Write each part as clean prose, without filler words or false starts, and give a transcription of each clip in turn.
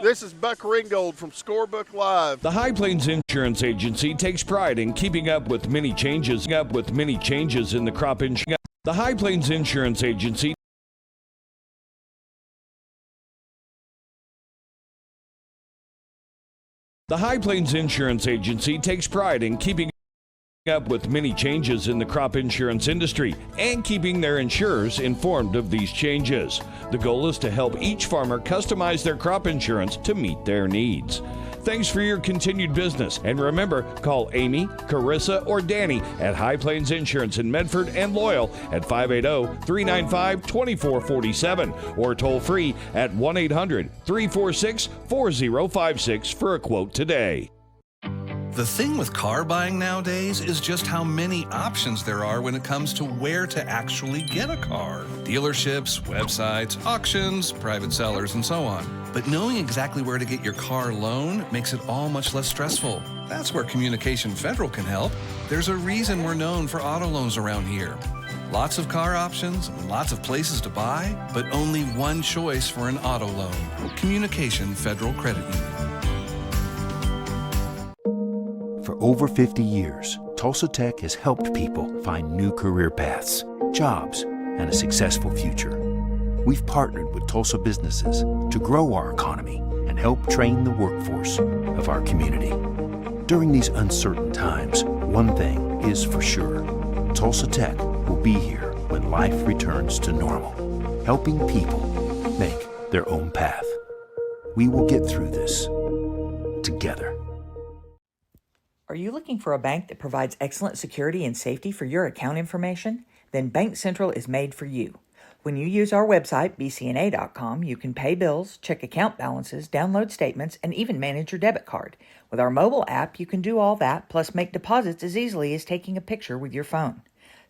This is Buck Ringgold from Scorebook Live. The High Plains Insurance Agency takes pride in keeping up with many changes in the crop insurance. The High Plains Insurance Agency The High Plains Insurance Agency takes pride in keeping up with many changes in the crop insurance industry and keeping their insurers informed of these changes. The goal is to help each farmer customize their crop insurance to meet their needs. Thanks for your continued business, and remember, call Amy, Carissa, or Danny at High Plains Insurance in Medford and Loyal at 580-395-2447 or toll free at 1-800-346-4056 for a quote today. The thing with car buying nowadays is just how many options there are when it comes to where to actually get a car. Dealerships, websites, auctions, private sellers, and so on. But knowing exactly where to get your car loan makes it all much less stressful. That's where Communication Federal can help. There's a reason we're known for auto loans around here. Lots of car options and lots of places to buy, but only one choice for an auto loan. Communication Federal Credit Union. For over 50 years, Tulsa Tech has helped people find new career paths, jobs, and a successful future. We've partnered with Tulsa businesses to grow our economy and help train the workforce of our community. During these uncertain times, one thing is for sure. Tulsa Tech will be here when life returns to normal, helping people make their own path. We will get through this together. Are you looking for a bank that provides excellent security and safety for your account information? Then Bank Central is made for you. When you use our website, bcna.com, you can pay bills, check account balances, download statements, and even manage your debit card. With our mobile app, you can do all that, plus make deposits as easily as taking a picture with your phone.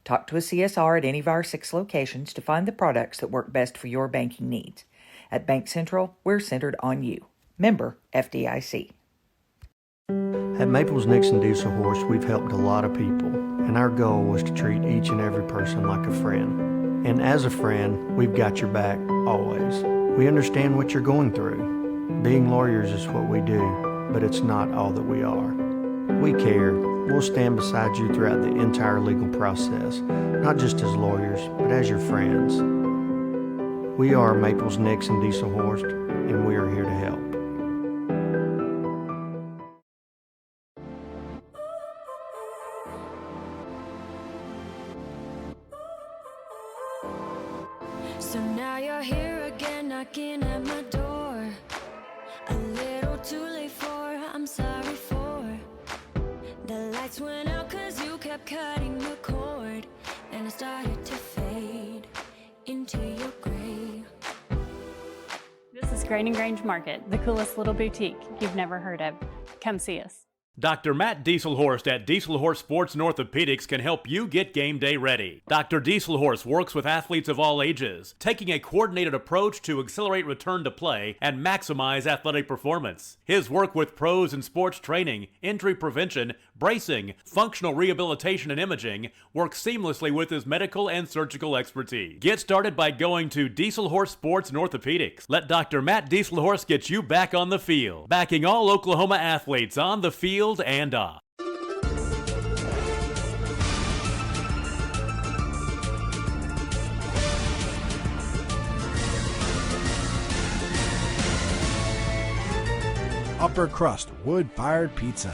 Talk to a CSR at any of our 6 locations to find the products that work best for your banking needs. At Bank Central, we're centered on you. Member FDIC. At Maples Nixon Diesel Horse, we've helped a lot of people, and our goal was to treat each and every person like a friend. And as a friend, we've got your back, always. We understand what you're going through. Being lawyers is what we do, but it's not all that we are. We care. We'll stand beside you throughout the entire legal process, not just as lawyers, but as your friends. We are Maples Nixon Diesel Horse, and we are here to help. So now you're here again, knocking at my door. A little too late for, I'm sorry for. The lights went out 'cause you kept cutting the cord, and I started to fade into your gray. This is Grain and Grange Market, the coolest little boutique you've never heard of. Come see us. Dr. Matt Dieselhorst at Dieselhorst Sports and Orthopedics can help you get game day ready. Dr. Dieselhorst works with athletes of all ages, taking a coordinated approach to accelerate return to play and maximize athletic performance. His work with pros in sports training, injury prevention, bracing, functional rehabilitation, and imaging works seamlessly with his medical and surgical expertise. Get started by going to Dieselhorst Sports and Orthopedics. Let Dr. Matt Dieselhorst get you back on the field, backing all Oklahoma athletes on the field and off. Upper crust wood-fired pizza.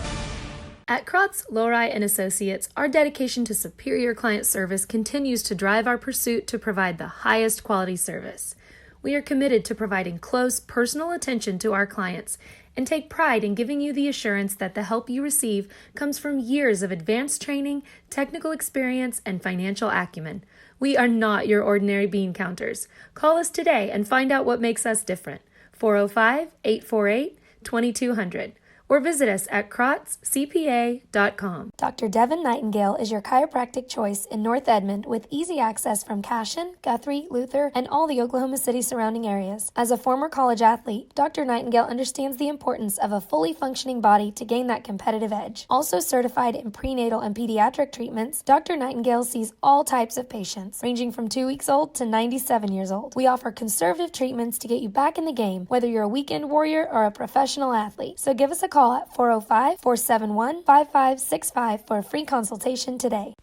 At Krotz, Lowry & Associates, our dedication to superior client service continues to drive our pursuit to provide the highest quality service. We are committed to providing close, personal attention to our clients and take pride in giving you the assurance that the help you receive comes from years of advanced training, technical experience, and financial acumen. We are not your ordinary bean counters. Call us today and find out what makes us different. 405-848-2200. or visit us at krotzcpa.com. Dr. Devin Nightingale is your chiropractic choice in North Edmond with easy access from Cashion, Guthrie, Luther, and all the Oklahoma City surrounding areas. As a former college athlete, Dr. Nightingale understands the importance of a fully functioning body to gain that competitive edge. Also certified in prenatal and pediatric treatments, Dr. Nightingale sees all types of patients, ranging from 2 weeks old to 97 years old. We offer conservative treatments to get you back in the game, whether you're a weekend warrior or a professional athlete. So give us a call at 405-471-5565 for a free consultation today.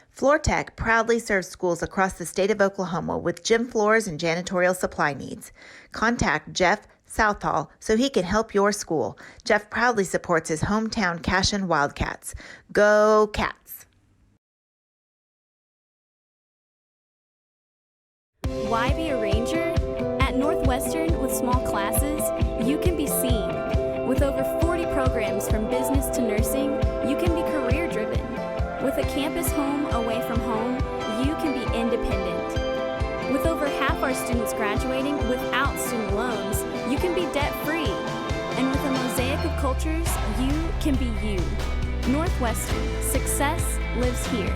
Floor Tech proudly serves schools across the state of Oklahoma with gym floors and janitorial supply needs. Contact Jeff Southall so he can help your school. Jeff proudly supports his hometown Cashion Wildcats. Go Cats! Why be a ranger? At Northwestern, with small classes, you can be seen. With over 40 programs from business to nursing, you can be career-driven. With a campus home away from home, you can be independent. With over half our students graduating without student loans, you can be debt-free. And with a mosaic of cultures, you can be you. Northwestern, success lives here.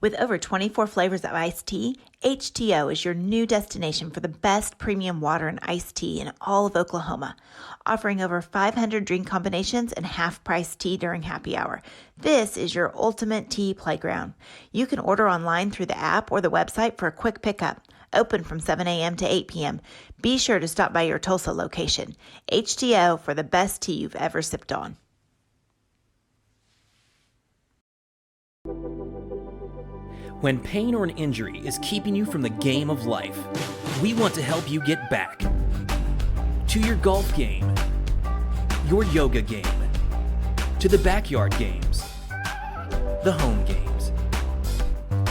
With over 24 flavors of iced tea, HTO is your new destination for the best premium water and iced tea in all of Oklahoma, offering over 500 drink combinations and half-price tea during happy hour. This is your ultimate tea playground. You can order online through the app or the website for a quick pickup. Open from 7 a.m. to 8 p.m. Be sure to stop by your Tulsa location. HTO for the best tea you've ever sipped on. When pain or an injury is keeping you from the game of life, we want to help you get back to your golf game, your yoga game, to the backyard games, the home games,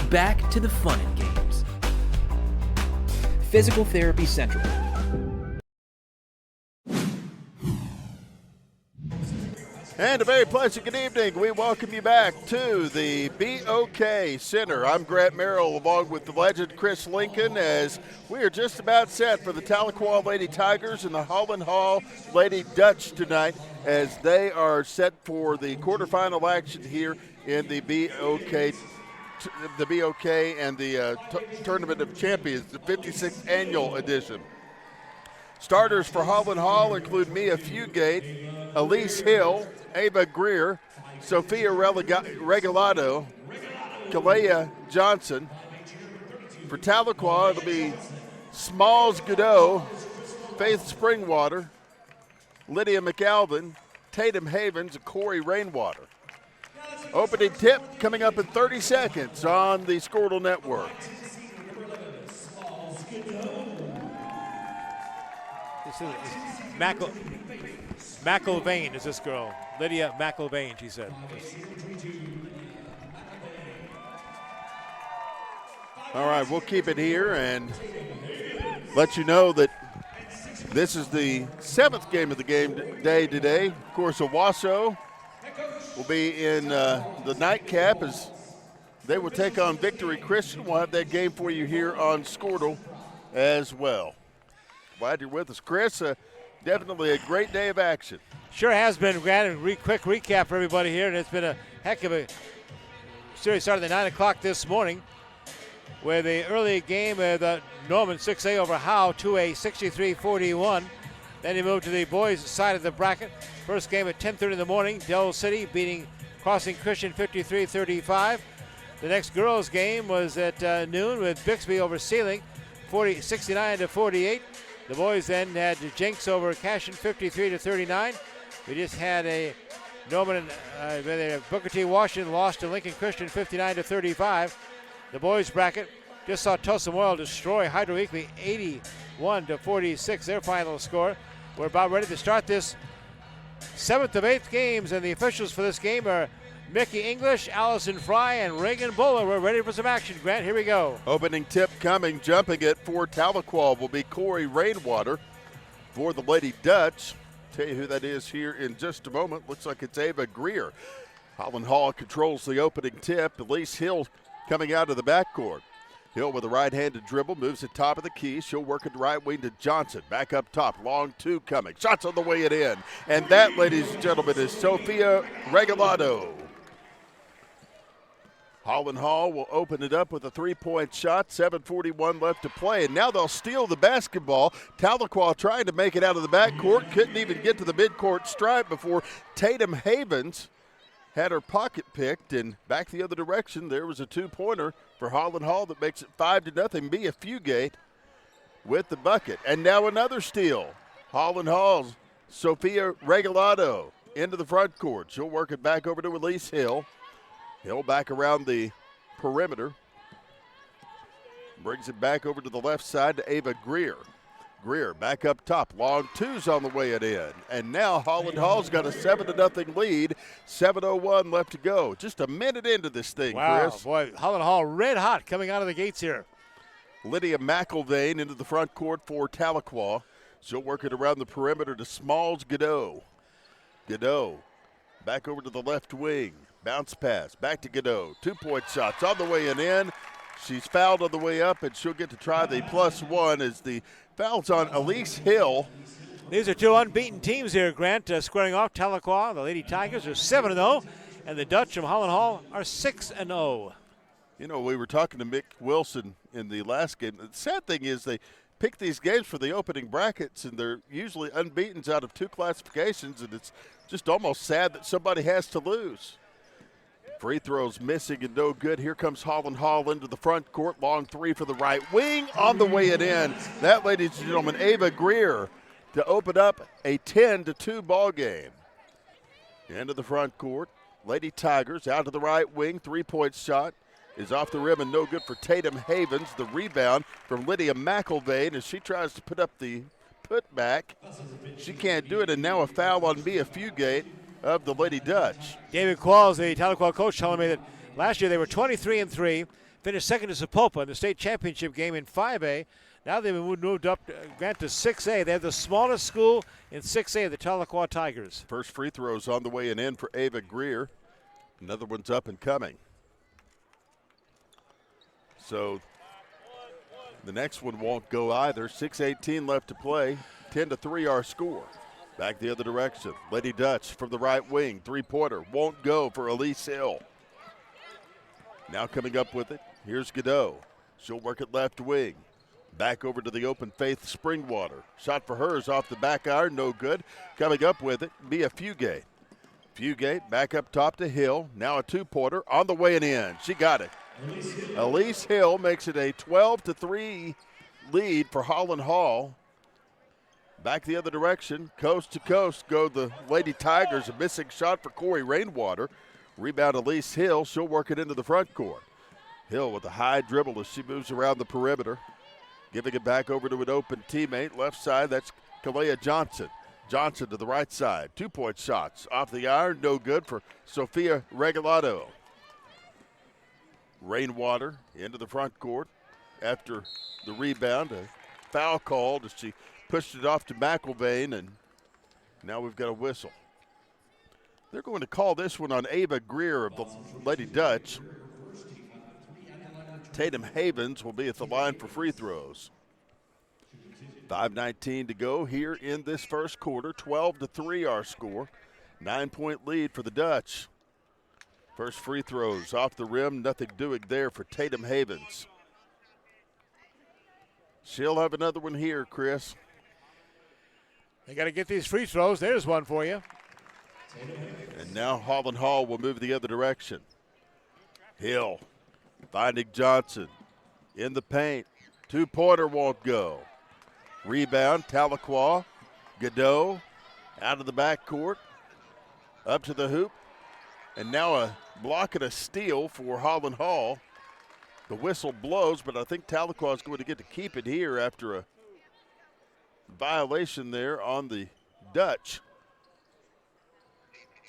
back to the fun and games. Physical Therapy Central. And a very pleasant good evening. We welcome you back to the BOK Center. I'm Grant Merrill along with the legend Chris Lincoln as we are just about set for the Tahlequah Lady Tigers and the Holland Hall Lady Dutch tonight as they are set for the quarterfinal action here in the BOK and the Tournament of Champions, the 56th annual edition. Starters for Holland Hall include Mia Fugate, Elise Hill, Ava Greer, Sophia Regalado, Kalea Johnson. For Tahlequah, it'll be Smalls Godot, Faith Springwater, Lydia McAlvin, Tatum Havens, and Corey Rainwater. Opening tip coming up in 30 seconds on the Squirtle Network. This is McIlvain is this girl. Lydia McIlvain, she said. All right, we'll keep it here and let you know that this is the 7th game of the game day today. Of course, Owasso will be in the nightcap as they will take on Victory Christian. We'll have that game for you here on Squirtle as well. Glad you're with us, Chris. Definitely a great day of action. Sure has been, Grant. Quick recap for everybody here, and it's been a heck of a series. Started at 9 o'clock this morning with the early game of Norman 6A over Howe, 2A 63-41. Then he moved to the boys' side of the bracket. First game at 10:30 in the morning, Del City beating Crossing Christian 53-35. The next girls' game was at noon with Bixby over Sealing, 69-48. The boys then had Jenks over Cashion 53-39. We just had a Norman Booker T. Washington lost to Lincoln Christian 59-35. The boys bracket just saw Tulsa Memorial destroy Hydro Eakley 81-46, their final score. We're about ready to start this 7th of 8th games, and the officials for this game are Mickey English, Allison Fry, and Reagan Buller. We're ready for some action, Grant. Here we go. Opening tip coming, jumping it for Tahlequah will be Corey Rainwater. For the Lady Dutch, tell you who that is here in just a moment. Looks like it's Ava Greer. Holland Hall controls the opening tip. Elise Hill coming out of the backcourt. Hill with a right-handed dribble, moves it top of the key. She'll work it right wing to Johnson. Back up top, long two coming. Shots on the way it in. And that, ladies and gentlemen, is Sophia Regalado. Holland Hall will open it up with a three-point shot. 7:41 left to play, and now they'll steal the basketball. Tahlequah trying to make it out of the backcourt. Couldn't even get to the midcourt stripe before Tatum Havens had her pocket picked, and back the other direction, there was a two-pointer for Holland Hall that makes it 5-0. Mia Fugate with the bucket. And now another steal. Holland Hall's Sophia Regalado into the front court. She'll work it back over to Elise Hill. Hill back around the perimeter. Brings it back over to the left side to Ava Greer. Greer back up top. Long twos on the way it in. And now Holland Hall's got a 7-0 lead. 7:01 left to go. Just a minute into this thing, wow, Chris. Boy, Holland Hall red hot coming out of the gates here. Lydia McIlvain into the front court for Tahlequah. She'll work it around the perimeter to Smalls Godot. Godot back over to the left wing. Bounce pass. Back to Godot. 2-point shots on the way and in. She's fouled on the way up, and she'll get to try the +1 as the foul's on Elise Hill. These are two unbeaten teams here, Grant, squaring off. Tahlequah, the Lady Tigers, are 7-0, and the Dutch from Holland Hall are 6-0. You know, we were talking to Mick Wilson in the last game. The sad thing is they pick these games for the opening brackets, and they're usually unbeatens out of two classifications, and it's just almost sad that somebody has to lose. Free throws missing and no good. Here comes Holland Hall into the front court. Long three for the right wing on the way it in. That, ladies and gentlemen, Ava Greer to open up a 10-2 ball game. Into the front court. Lady Tigers out to the right wing. 3-point shot is off the rim and no good for Tatum Havens. The rebound from Lydia McIlvain as she tries to put up the putback. She can't do it, and now a foul on Mia Fugate of the Lady Dutch. David Qualls, the Tahlequah coach, telling me that last year they were 23-3, finished second to Sapulpa in the state championship game in 5A. Now they've moved up, Grant, to 6A. They're the smallest school in 6A, the Tahlequah Tigers. First free throws on the way and in for Ava Greer. Another one's up and coming. So the next one won't go either. 6:18 left to play. 10-3 our score. Back the other direction. Lady Dutch from the right wing. Three-pointer won't go for Elise Hill. Now coming up with it, here's Godot. She'll work it left wing. Back over to the open Faith Springwater. Shot for hers off the back iron, no good. Coming up with it, Mia Fugate. Fugate back up top to Hill. Now a two-pointer on the way and in. She got it. Elise Hill makes it a 12-3 lead for Holland Hall. Back the other direction, coast to coast go the Lady Tigers. A missing shot for Corey Rainwater. Rebound Elise Hill. She'll work it into the front court. Hill with a high dribble as she moves around the perimeter. Giving it back over to an open teammate. Left side, that's Kalea Johnson. Johnson to the right side. 2-point shots off the iron. No good for Sophia Regalado. Rainwater into the front court after the rebound. A foul called as she pushed it off to McIlvain, and now we've got a whistle. They're going to call this one on Ava Greer of the Lady Dutch. Tatum Havens will be at the line for free throws. 5:19 to go here in this first quarter. 12-3 our score. 9-point lead for the Dutch. First free throws off the rim. Nothing doing there for Tatum Havens. She'll have another one here, Chris. They got to get these free throws. There's one for you. And now Holland Hall will move the other direction. Hill finding Johnson in the paint. Two-pointer won't go. Rebound, Tahlequah. Godot out of the backcourt. Up to the hoop. And now a block and a steal for Holland Hall. The whistle blows, but I think Tahlequah is going to get to keep it here after a violation there on the Dutch.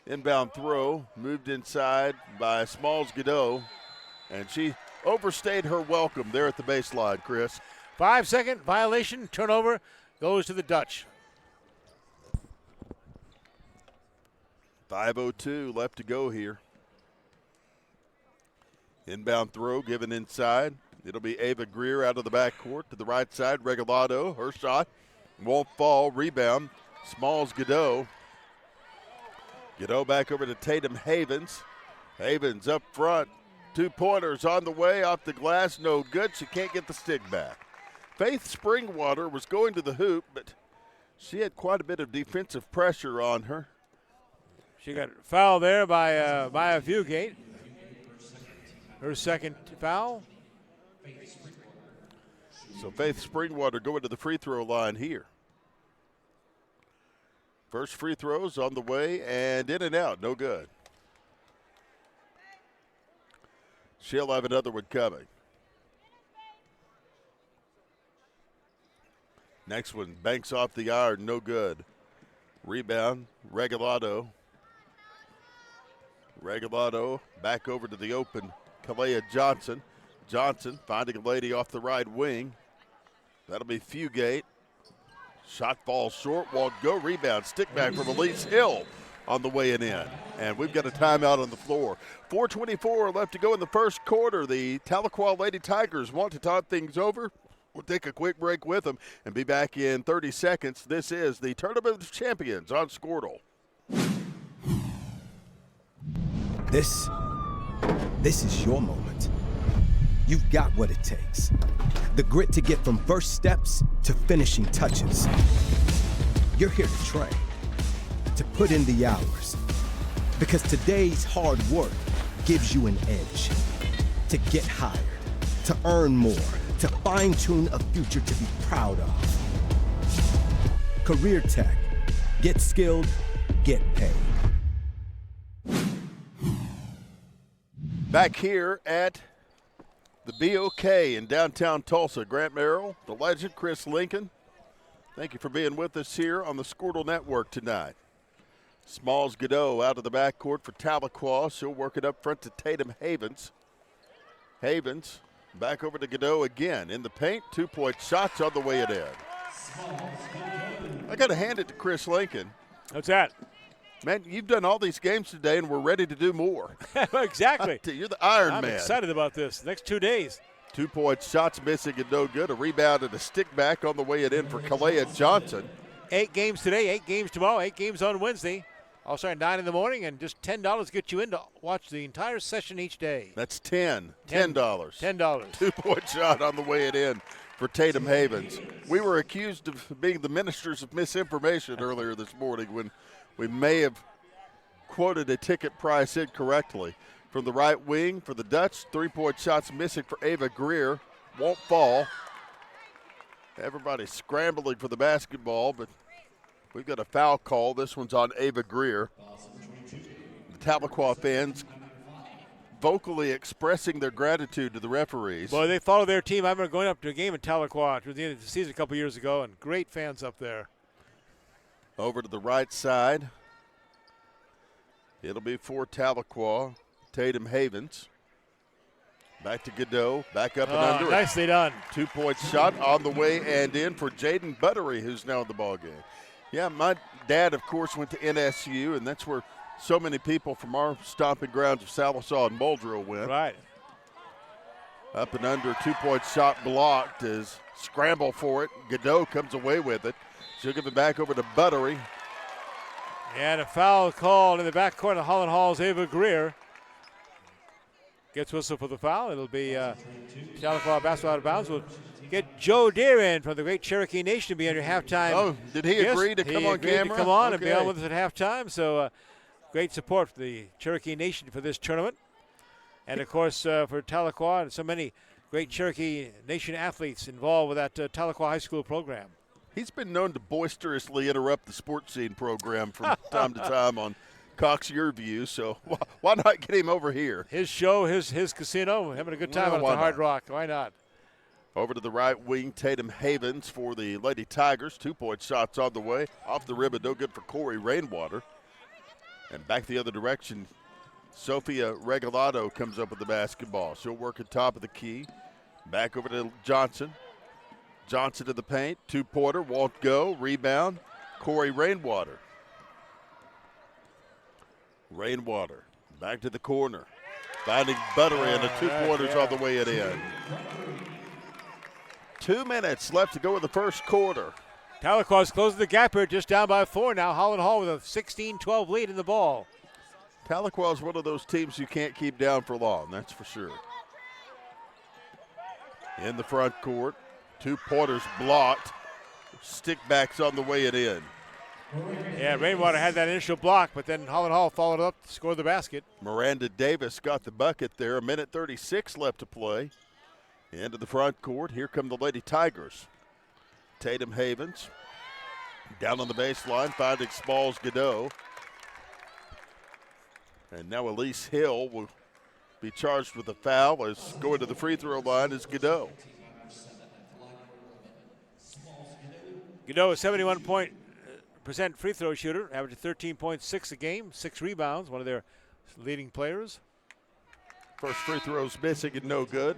Inbound throw, moved inside by Smalls Godot, and she overstayed her welcome there at the baseline, Chris. 5-second violation, turnover, goes to the Dutch. 5:02 left to go here. Inbound throw given inside. It'll be Ava Greer out of the backcourt to the right side. Regalado, her shot won't fall. Rebound, Smalls Godot. Godot back over to Tatum Havens. Havens up front. 2-pointers on the way, off the glass, no good. She can't get the stick back. Faith Springwater was going to the hoop, but she had quite a bit of defensive pressure on her. She got fouled there by Maya Fugate. Her second foul. So Faith Springwater going to the free throw line here. First free throws on the way and in and out, no good. She'll have another one coming. Next one banks off the iron, no good. Rebound, Regalado. Regalado back over to the open, Kalea Johnson. Johnson finding a lady off the right wing. That'll be Fugate. Shot falls short, won't go. Rebound, stick back from Elise Hill on the way in. And we've got a timeout on the floor. 4:24 left to go in the first quarter. The Tahlequah Lady Tigers want to talk things over. We'll take a quick break with them and be back in 30 seconds. This is the Tournament of Champions on Squirtle. This is your moment. You've got what it takes. The grit to get from first steps to finishing touches. You're here to train, to put in the hours. Because today's hard work gives you an edge. To get hired, to earn more, to fine-tune a future to be proud of. Career Tech. Get skilled, get paid. Back here at the BOK in downtown Tulsa. Grant Merrill, the legend, Chris Lincoln. Thank you for being with us here on the Squirtle Network tonight. Smalls Godot out of the backcourt for Tahlequah. She'll work it up front to Tatum Havens. Havens back over to Godot again in the paint. 2-point shots on the way it in. I got to hand it to Chris Lincoln. What's that? Man, you've done all these games today, and we're ready to do more. Exactly. You're the Iron I'm Man. I'm excited about this. Next 2 days. 2-point shots missing and no good. A rebound and a stick back on the way it in for Kalea Johnson. 8 games today, 8 games tomorrow, 8 games on Wednesday. I'll start at 9 in the morning, and just $10 get you in to watch the entire session each day. That's $10. $10. $10. 2-point shot on the way it in for Tatum Havens. We were accused of being the ministers of misinformation earlier this morning when we may have quoted a ticket price incorrectly. From the right wing for the Dutch, 3-point shots missing for Ava Greer. Won't fall. Everybody's scrambling for the basketball, but we've got a foul call. This one's on Ava Greer. The Tahlequah fans vocally expressing their gratitude to the referees. Well, they follow their team. I remember going up to a game in Tahlequah at the end of the season a couple years ago, and great fans up there. Over to the right side. It'll be for Tahlequah, Tatum Havens. Back to Godot, back up and under. Nicely done. 2-point shot on the way and in for Jaden Buttery, who's now in the ballgame. Yeah, my dad, of course, went to NSU, and that's where so many people from our stomping grounds of Sallisaw and Muldrow went. Right. Up and under, 2-point shot blocked as scramble for it. Godot comes away with it. She'll give it back over to Buttery. And a foul called in the backcourt of Holland Hall's Ava Greer. Gets whistle for the foul. It'll be Tahlequah basketball out of bounds. We'll get Joe Deere in from the great Cherokee Nation to be under halftime. Oh, did he agree to come on camera? He agreed to come on and be on with us at halftime. So great support for the Cherokee Nation for this tournament. And, of course, for Tahlequah and so many great Cherokee Nation athletes involved with that Tahlequah High School program. He's been known to boisterously interrupt the sports scene program from time to time on Cox Your View, so why not get him over here? His show, his casino, having a good time at the Hard Rock. Why not? Over to the right wing, Tatum Havens for the Lady Tigers. 2-point shots on the way. Off the ribbon, no good for Corey Rainwater. And back the other direction, Sophia Regalado comes up with the basketball. She'll work at top of the key. Back over to Johnson. Johnson to the paint. 2-pointer, won't go. Rebound, Corey Rainwater. Rainwater back to the corner. Finding Buttery and the 2-pointers on the way it in. 2 minutes left to go in the first quarter. Tahlequah's closing the gap here, just down by 4 now. Holland Hall with a 16-12 lead in the ball. Tahlequah is one of those teams you can't keep down for long, that's for sure. In the front court, 2 pointers blocked. Stickbacks on the way it in. Yeah, Rainwater had that initial block, but then Holland Hall followed up to score the basket. Miranda Davis got the bucket there. 1:36 left to play. Into the front court. Here come the Lady Tigers. Tatum Havens down on the baseline, finding Smalls Godot. And now Elise Hill will be charged with a foul as going to the free throw line is Godot. Godot is 71% free throw shooter, averaging 13.6 a game, 6 rebounds, one of their leading players. First free throw's missing and no good.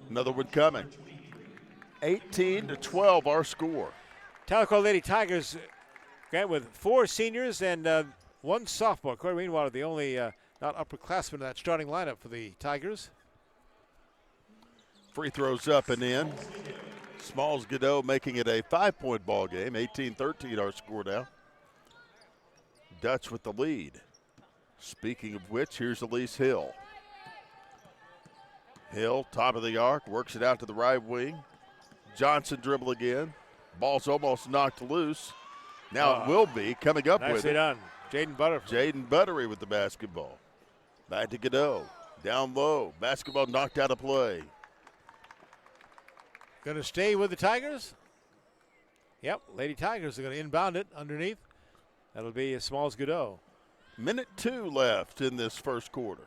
Another one coming. 18-12 our score. Tahlequah Lady Tigers with 4 seniors and 1 sophomore. Corey Rainwater, the only not upperclassman in that starting lineup for the Tigers. Free throws up and in. Smalls Godot making it a 5-point ball game. 18-13 our score now. Dutch with the lead. Speaking of which, here's Elise Hill. Hill, top of the arc, works it out to the right wing. Johnson dribble again. Ball's almost knocked loose. Now it will be coming up with nicely it. done. Jaden Butterfly. Jaden Buttery with the basketball. Back to Godot. Down low. Basketball knocked out of play. Going to stay with the Tigers. Yep, Lady Tigers are going to inbound it underneath. That'll be Smalls Godot. 1:02 left in this first quarter.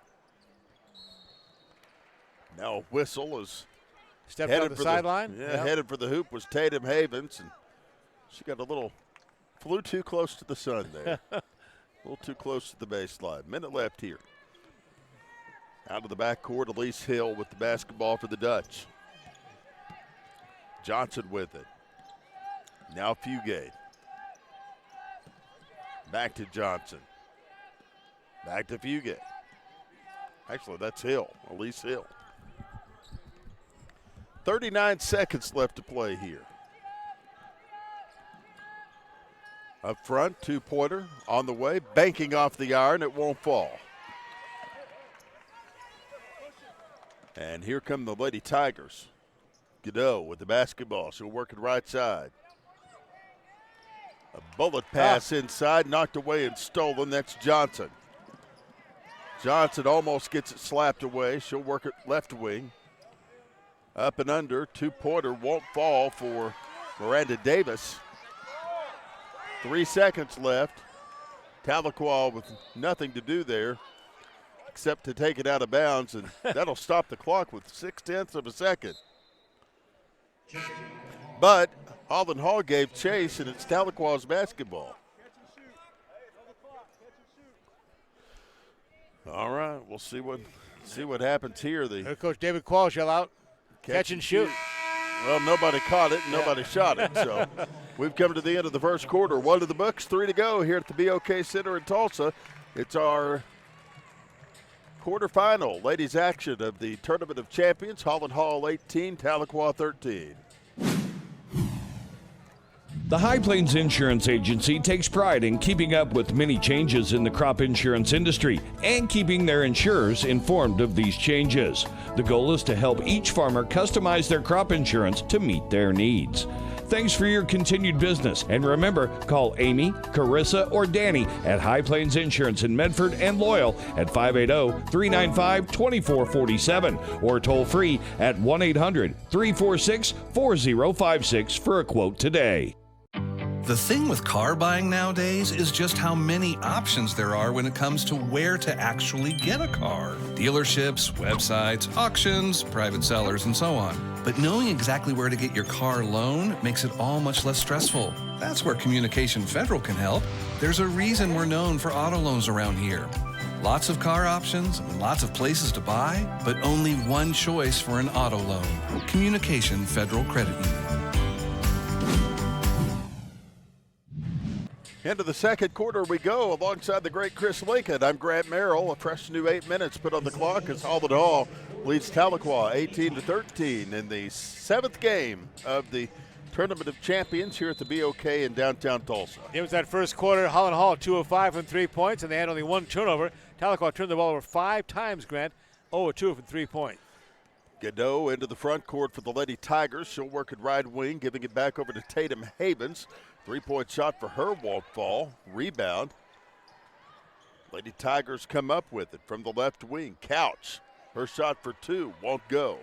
Now a whistle is stepped on the sideline. Headed for the hoop was Tatum Havens, and she got flew too close to the sun there. A little too close to the baseline. Minute left here. Out of the backcourt, Elise Hill with the basketball for the Dutch. Johnson with it. Now Fugate. Back to Johnson. Back to Fugate. Actually, that's Hill, Elise Hill. 39 seconds left to play here. Up front, 2-pointer on the way, banking off the iron. It won't fall. And here come the Lady Tigers. Godot with the basketball. She'll work it right side. A bullet pass inside, knocked away and stolen. That's Johnson. Johnson almost gets it slapped away. She'll work it left wing. Up and under, 2-pointer won't fall for Miranda Davis. 3 seconds left. Tahlequah with nothing to do there except to take it out of bounds, and that'll stop the clock with 0.6 of a second. But Holland Hall gave chase, and it's Tahlequah's basketball. All right, we'll see what happens here. Coach David Qualshell out. Catch and shoot. Well, nobody caught it and nobody shot it. So we've come to the end of the first quarter. 1 to the books, 3 to go here at the BOK Center in Tulsa. It's our quarterfinal ladies action of the Tournament of Champions. Holland Hall 18, Tahlequah 13. The High Plains Insurance Agency takes pride in keeping up with many changes in the crop insurance industry and keeping their insurers informed of these changes. The goal is to help each farmer customize their crop insurance to meet their needs. Thanks for your continued business, and remember, call Amy, Carissa, or Danny at High Plains Insurance in Medford and Loyal at 580-395-2447 or toll free at 1-800-346-4056 for a quote today. The thing with car buying nowadays is just how many options there are when it comes to where to actually get a car. Dealerships, websites, auctions, private sellers, and so on. But knowing exactly where to get your car loan makes it all much less stressful. That's where Communication Federal can help. There's a reason we're known for auto loans around here. Lots of car options and lots of places to buy, but only one choice for an auto loan. Communication Federal Credit Union. Into the second quarter we go alongside the great Chris Lincoln. I'm Grant Merrill. A fresh new 8 minutes put on the clock as Holland Hall leads Tahlequah 18-13 in the 7th game of the Tournament of Champions here at the BOK in downtown Tulsa. It was that first quarter. Holland Hall 2 of 5 from 3 points, and they had only one turnover. Tahlequah turned the ball over 5 times, Grant. 0 of 2 from 3 points. Godot into the front court for the Lady Tigers. She'll work at right wing, giving it back over to Tatum Havens. 3-point shot for her won't fall. Rebound. Lady Tigers come up with it from the left wing. Couch. Her shot for 2 won't go.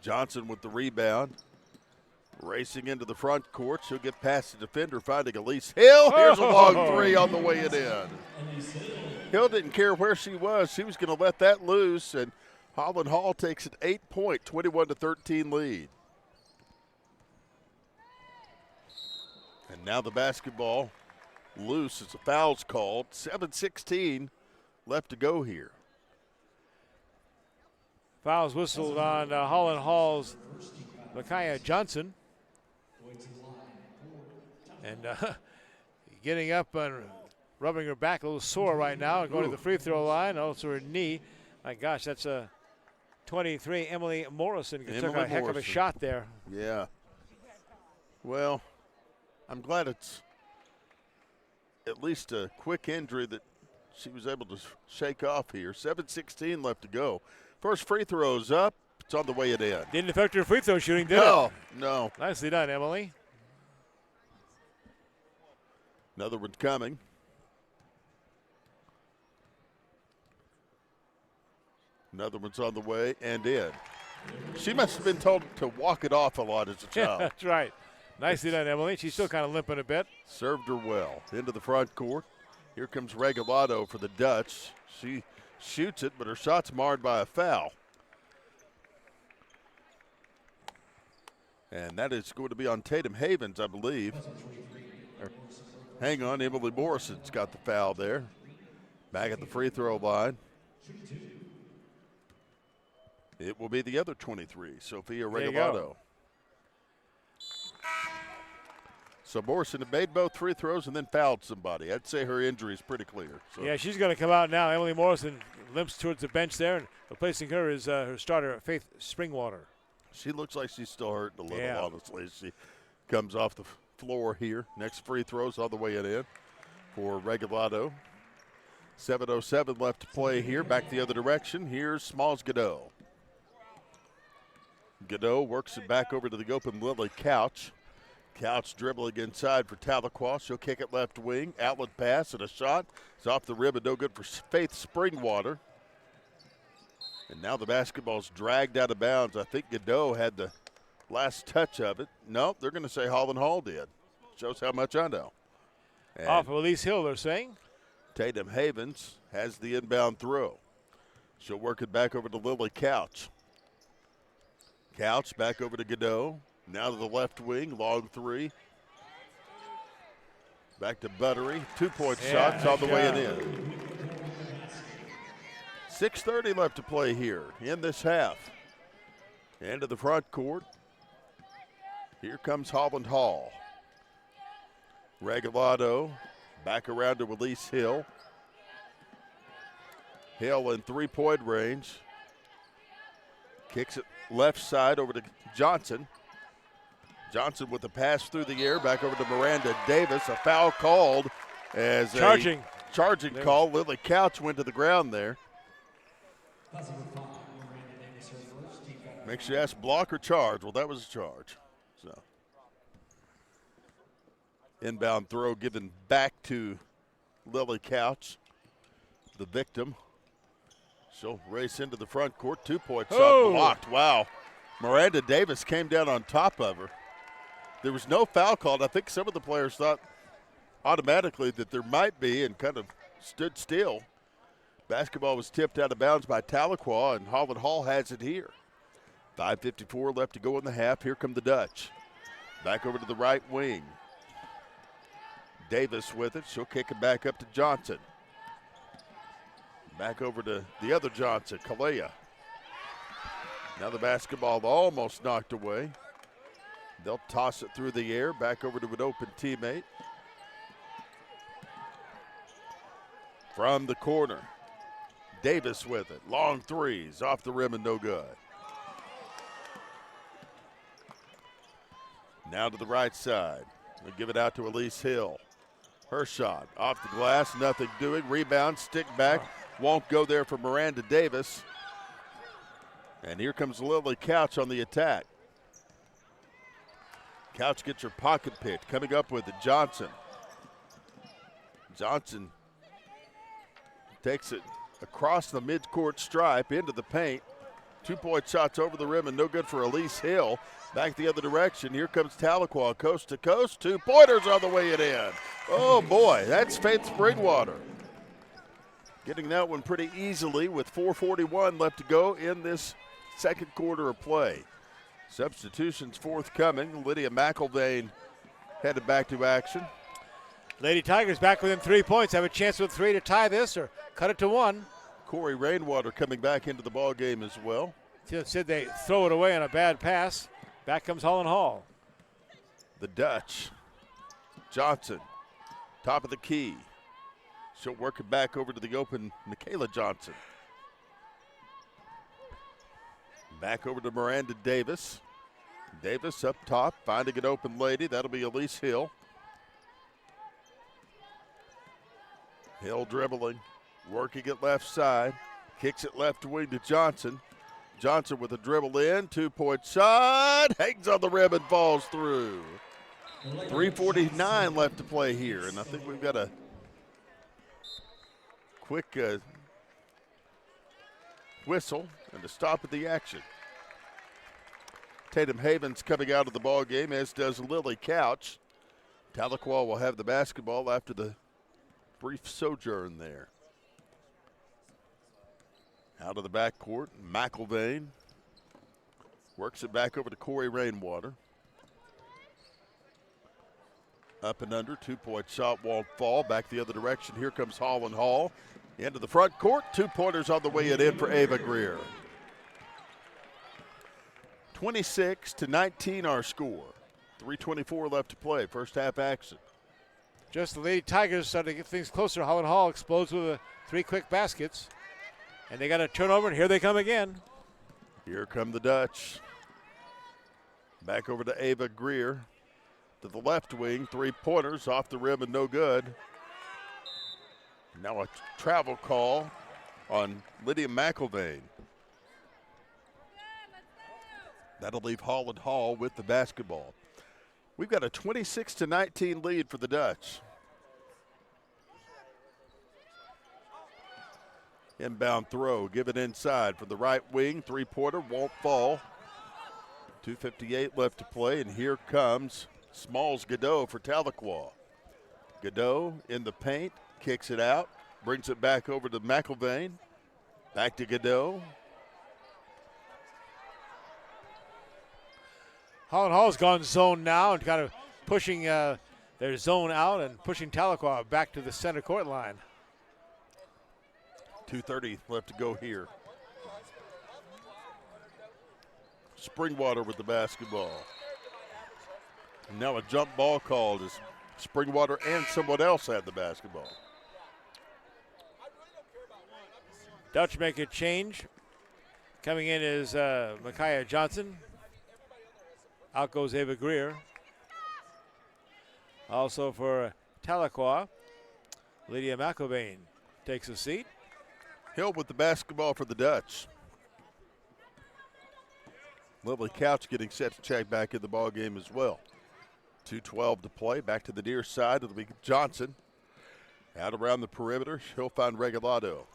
Johnson with the rebound. Racing into the front court. She'll get past the defender, finding Elise Hill. Here's a long 3 on the way it in. Hill didn't care where she was. She was going to let that loose, and Holland Hall takes an 8-point, 21-13 lead. And now the basketball loose as the foul's called. 7:16 left to go here. Fouls whistled on Holland Hall's Micaiah Johnson. And getting up and rubbing her back, a little sore right now, and going to the free throw line, also her knee. My gosh, that's a 23, Emily Morrison. Took a heck of a shot there. Yeah. Well, I'm glad it's at least a quick injury that she was able to shake off here. 7:16 left to go. First free throw's up. It's on the way it in. Didn't affect her free throw shooting, did it? No. Nicely done, Emily. Another one coming. Another one's on the way and in. She must have been told to walk it off a lot as a child. That's right. Nicely done, Emily. She's still kind of limping a bit. Served her well. Into the front court. Here comes Regalado for the Dutch. She shoots it, but her shot's marred by a foul. And that is going to be on Tatum Havens, I believe. Hang on, Emily Morrison's got the foul there. Back at the free throw line. It will be the other 23, Sophia Regalado. So Morrison had made both free throws and then fouled somebody. I'd say her injury is pretty clear. So. Yeah, she's going to come out now. Emily Morrison limps towards the bench there, and replacing her is her starter, Faith Springwater. She looks like she's still hurting a little, honestly. She comes off the floor here. Next free throw's on the way it in for Regalado. 7:07 left to play here. Back the other direction. Here's Smalls Godot. Godot works it back over to the open Lily Couch. Couch dribbling inside for Tahlequah. She'll kick it left wing. Outlet pass and a shot. It's off the rim and no good for Faith Springwater. And now the basketball's dragged out of bounds. I think Godot had the last touch of it. Nope, they're going to say Holland Hall did. Shows how much I know. And off of Elise Hill, they're saying. Tatum Havens has the inbound throw. She'll work it back over to Lily Couch. Couch back over to Godot. Now to the left wing, long 3. Back to Buttery. 2-point shots all the way and in. 6:30 left to play here in this half. Into the front court. Here comes Holland Hall. Regalado back around to Elise Hill. Hill in 3-point range. Kicks it left side over to Johnson. Johnson with the pass through the air back over to Miranda Davis. A foul called as charging call. Lily Couch went to the ground there. Makes you ask, block or charge? Well, that was a charge. So inbound throw given back to Lily Couch, the victim. She'll race into the front court. 2-point shot blocked. Wow. Miranda Davis came down on top of her. There was no foul called. I think some of the players thought automatically that there might be and kind of stood still. Basketball was tipped out of bounds by Tahlequah, and Holland Hall has it here. 5:54 left to go in the half. Here come the Dutch. Back over to the right wing. Davis with it. She'll kick it back up to Johnson. Back over to the other Johnson, Kalea. Now the basketball almost knocked away They'll toss it through the air, back over to an open teammate. From the corner, Davis with it. Long threes, off the rim and no good. Now to the right side. They give it out to Elise Hill. Her shot off the glass, nothing doing. Rebound, stick back. Won't go there for Miranda Davis. And here comes Lily Couch on the attack. Couch gets her pocket picked. Coming up with it, Johnson. Johnson takes it across the midcourt stripe into the paint. 2-point shots over the rim and no good for Elise Hill. Back the other direction. Here comes Tahlequah, coast to coast. 2-pointers on the way it in. Oh boy, that's Faith Springwater. Getting that one pretty easily with 4:41 left to go in this second quarter of play. Substitutions forthcoming. Lydia McIlvain headed back to action. Lady Tigers back within 3 points. Have a chance with 3 to tie this or cut it to 1. Corey Rainwater coming back into the ball game as well. Said they throw it away on a bad pass. Back comes Holland Hall. The Dutch. Johnson, top of the key. She'll work it back over to the open Michaela Johnson. Back over to Miranda Davis. Davis up top, finding an open lady. That'll be Elise Hill. Hill dribbling, working it left side. Kicks it left wing to Johnson. Johnson with a dribble in, 2-point shot. Hangs on the rim and falls through. 3:49 left to play here, and I think we've got a quick whistle and a stop at the action. Tatum Havens coming out of the ball game, as does Lily Couch. Tahlequah will have the basketball after the brief sojourn there. Out of the backcourt, McIlvain works it back over to Corey Rainwater. Up and under, 2-point shot won't fall. Back the other direction. Here comes Holland Hall. Into the front court, 2-pointers on the way it in for Ava Greer. 26-19 our score. 3:24 left to play, first half action. Just the Lady Tigers starting to get things closer. Holland Hall explodes with 3 quick baskets. And they got a turnover, and here they come again. Here come the Dutch. Back over to Ava Greer. To the left wing, 3-pointers off the rim and no good. Now a travel call on Lydia McIlvain. That'll leave Holland Hall with the basketball. We've got a 26-19 lead for the Dutch. Inbound throw, give it inside for the right wing. 3-pointer won't fall. 2:58 left to play, and here comes Smalls Godot for Tahlequah. Godot in the paint, kicks it out, brings it back over to McIlvain. Back to Godot. Holland Hall's gone zone now and kind of pushing their zone out and pushing Tahlequah back to the center court line. 2:30 left to go here. Springwater with the basketball. And now a jump ball called as Springwater and someone else had the basketball. Dutch make a change. Coming in is Micaiah Johnson. Out goes Ava Greer. Also for Tahlequah, Lydia McIlvain takes a seat. Hill with the basketball for the Dutch. Lovely Couch getting set to check back in the ball game as well. 2:12 to play. Back to the near side. It'll be Johnson. Out around the perimeter. He'll find Regalado.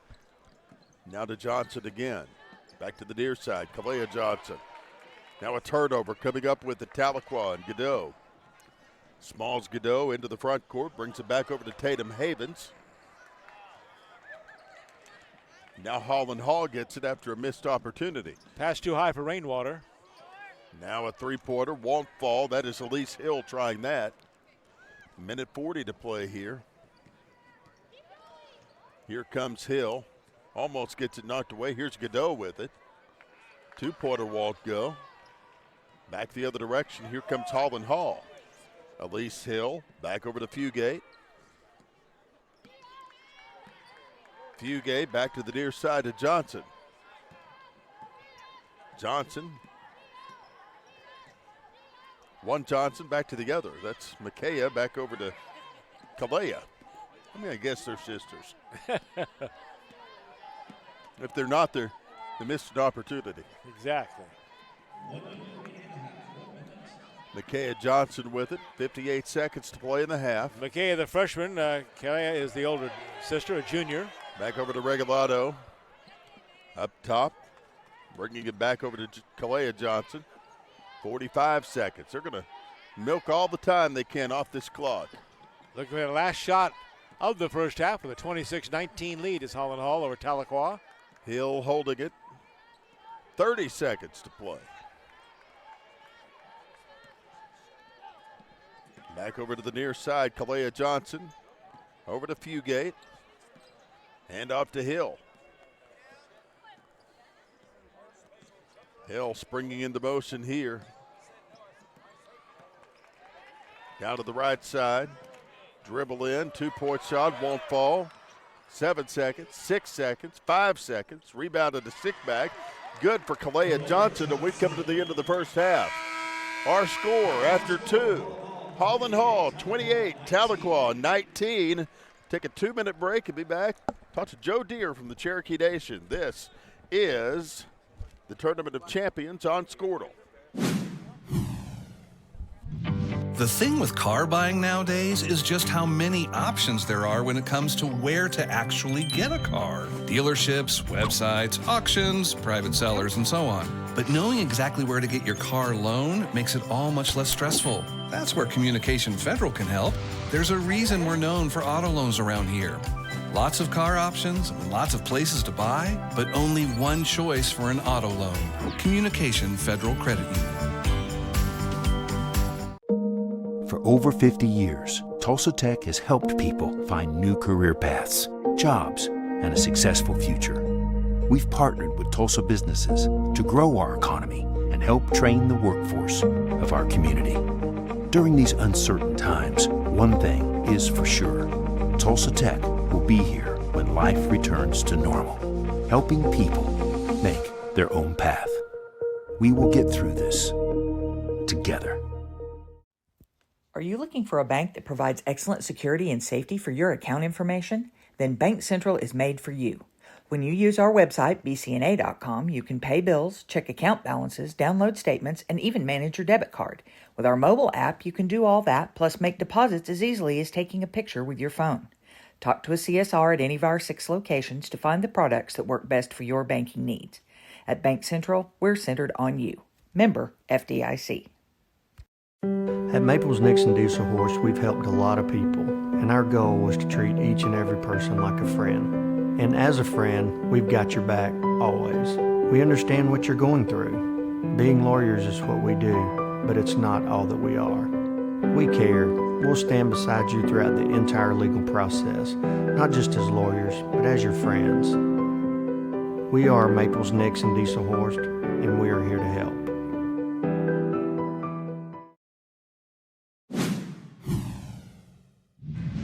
Now to Johnson again. Back to the near side. Kalea Johnson. Now a turnover coming up with the Tahlequah and Godot. Smalls Godot into the front court. Brings it back over to Tatum Havens. Now Holland Hall gets it after a missed opportunity. Pass too high for Rainwater. Now a 3-pointer won't fall. That is Elise Hill trying that. 1:40 to play here. Here comes Hill. Almost gets it knocked away. Here's Godot with it. 2-pointer won't go. Back the other direction. Here comes Holland Hall. Elise Hill back over to Fugate. Fugate back to the near side to Johnson. Johnson. One Johnson back to the other. That's Micaiah back over to Kalea. I guess they're sisters. If they're not, they missed an opportunity. Exactly. Micaiah Johnson with it. 58 seconds to play in the half. Micaiah, the freshman. Kalea is the older sister, a junior. Back over to Regalado. Up top. Bringing it back over to Kalea Johnson. 45 seconds. They're going to milk all the time they can off this clock. Looking at the last shot of the first half with a 26-19 lead is Holland Hall over Tahlequah. Hill holding it. 30 seconds to play. Back over to the near side, Kalea Johnson. Over to Fugate. Hand off to Hill. Hill springing into motion here. Down to the right side. Dribble in, 2-point shot, won't fall. 7 seconds, 6 seconds, 5 seconds. Rebounded to stick back. Good for Kalea Johnson, and we've come to the end of the first half. Our score after 2. Holland Hall 28, Tahlequah 19. Take a 2-minute break and be back. Talk to Joe Deere from the Cherokee Nation. This is the Tournament of Champions on Squirtle. The thing with car buying nowadays is just how many options there are when it comes to where to actually get a car. Dealerships, websites, auctions, private sellers, and so on. But knowing exactly where to get your car loan makes it all much less stressful. That's where Communication Federal can help. There's a reason we're known for auto loans around here. Lots of car options, lots of places to buy, but only one choice for an auto loan. Communication Federal Credit Union. For over 50 years, Tulsa Tech has helped people find new career paths, jobs, and a successful future. We've partnered with Tulsa businesses to grow our economy and help train the workforce of our community. During these uncertain times, one thing is for sure. Tulsa Tech will be here when life returns to normal, helping people make their own path. We will get through this together. Are you looking for a bank that provides excellent security and safety for your account information? Then Bank Central is made for you. When you use our website, bcna.com, you can pay bills, check account balances, download statements, and even manage your debit card. With our mobile app, you can do all that, plus make deposits as easily as taking a picture with your phone. Talk to a CSR at any of our 6 locations to find the products that work best for your banking needs. At Bank Central, we're centered on you. Member FDIC. At Maples Nixon Diesel Horse, we've helped a lot of people, and our goal was to treat each and every person like a friend. And as a friend, we've got your back, always. We understand what you're going through. Being lawyers is what we do, but it's not all that we are. We care. We'll stand beside you throughout the entire legal process, not just as lawyers, but as your friends. We are Maples Nixon Diesel Horse, and we are here to help.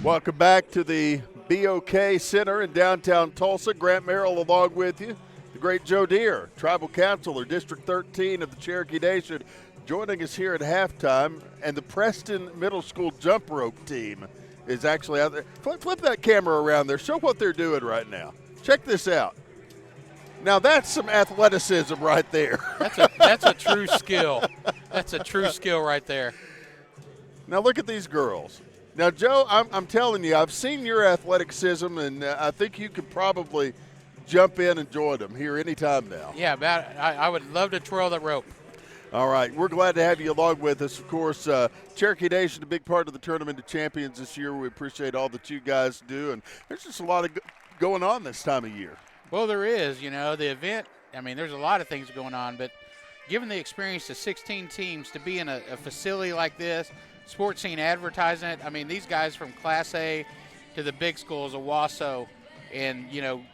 Welcome back to the BOK Center in downtown Tulsa. Grant Merrill along with you. The great Joe Deere, Tribal Councilor, District 13 of the Cherokee Nation, joining us here at halftime. And the Preston Middle School jump rope team is actually out there. Flip that camera around there. Show what they're doing right now. Check this out. Now that's some athleticism right there. That's a true skill. That's a true skill right there. Now look at these girls. Now, Joe, I'm telling you, I've seen your athleticism, and I think you could probably jump in and join them here anytime now. Yeah, I would love to twirl the rope. All right, we're glad to have you along with us. Of course, Cherokee Nation, a big part of the Tournament of Champions this year. We appreciate all that you guys do, and there's just a lot of going on this time of year. Well, there is. You know, the event, I mean, there's a lot of things going on, but given the experience of 16 teams to be in a facility like this, Sports Scene advertising it. I mean, these guys from Class A to the big schools, Owasso, and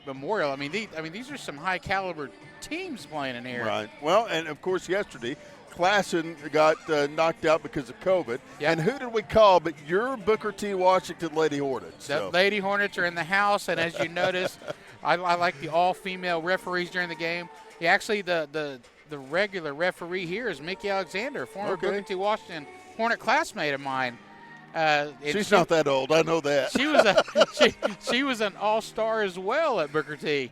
Memorial. I mean, these are some high caliber teams playing in here. Right. Well, and of course yesterday, Classen got knocked out because of COVID. Yep. And who did we call but your Booker T. Washington Lady Hornets? The Lady Hornets are in the house, and as you notice, I like the all-female referees during the game. Yeah, actually, the regular referee here is Mickey Alexander, former Booker T. Washington Hornet classmate of mine. She's not that old. I know that. She was an all-star as well at Booker T.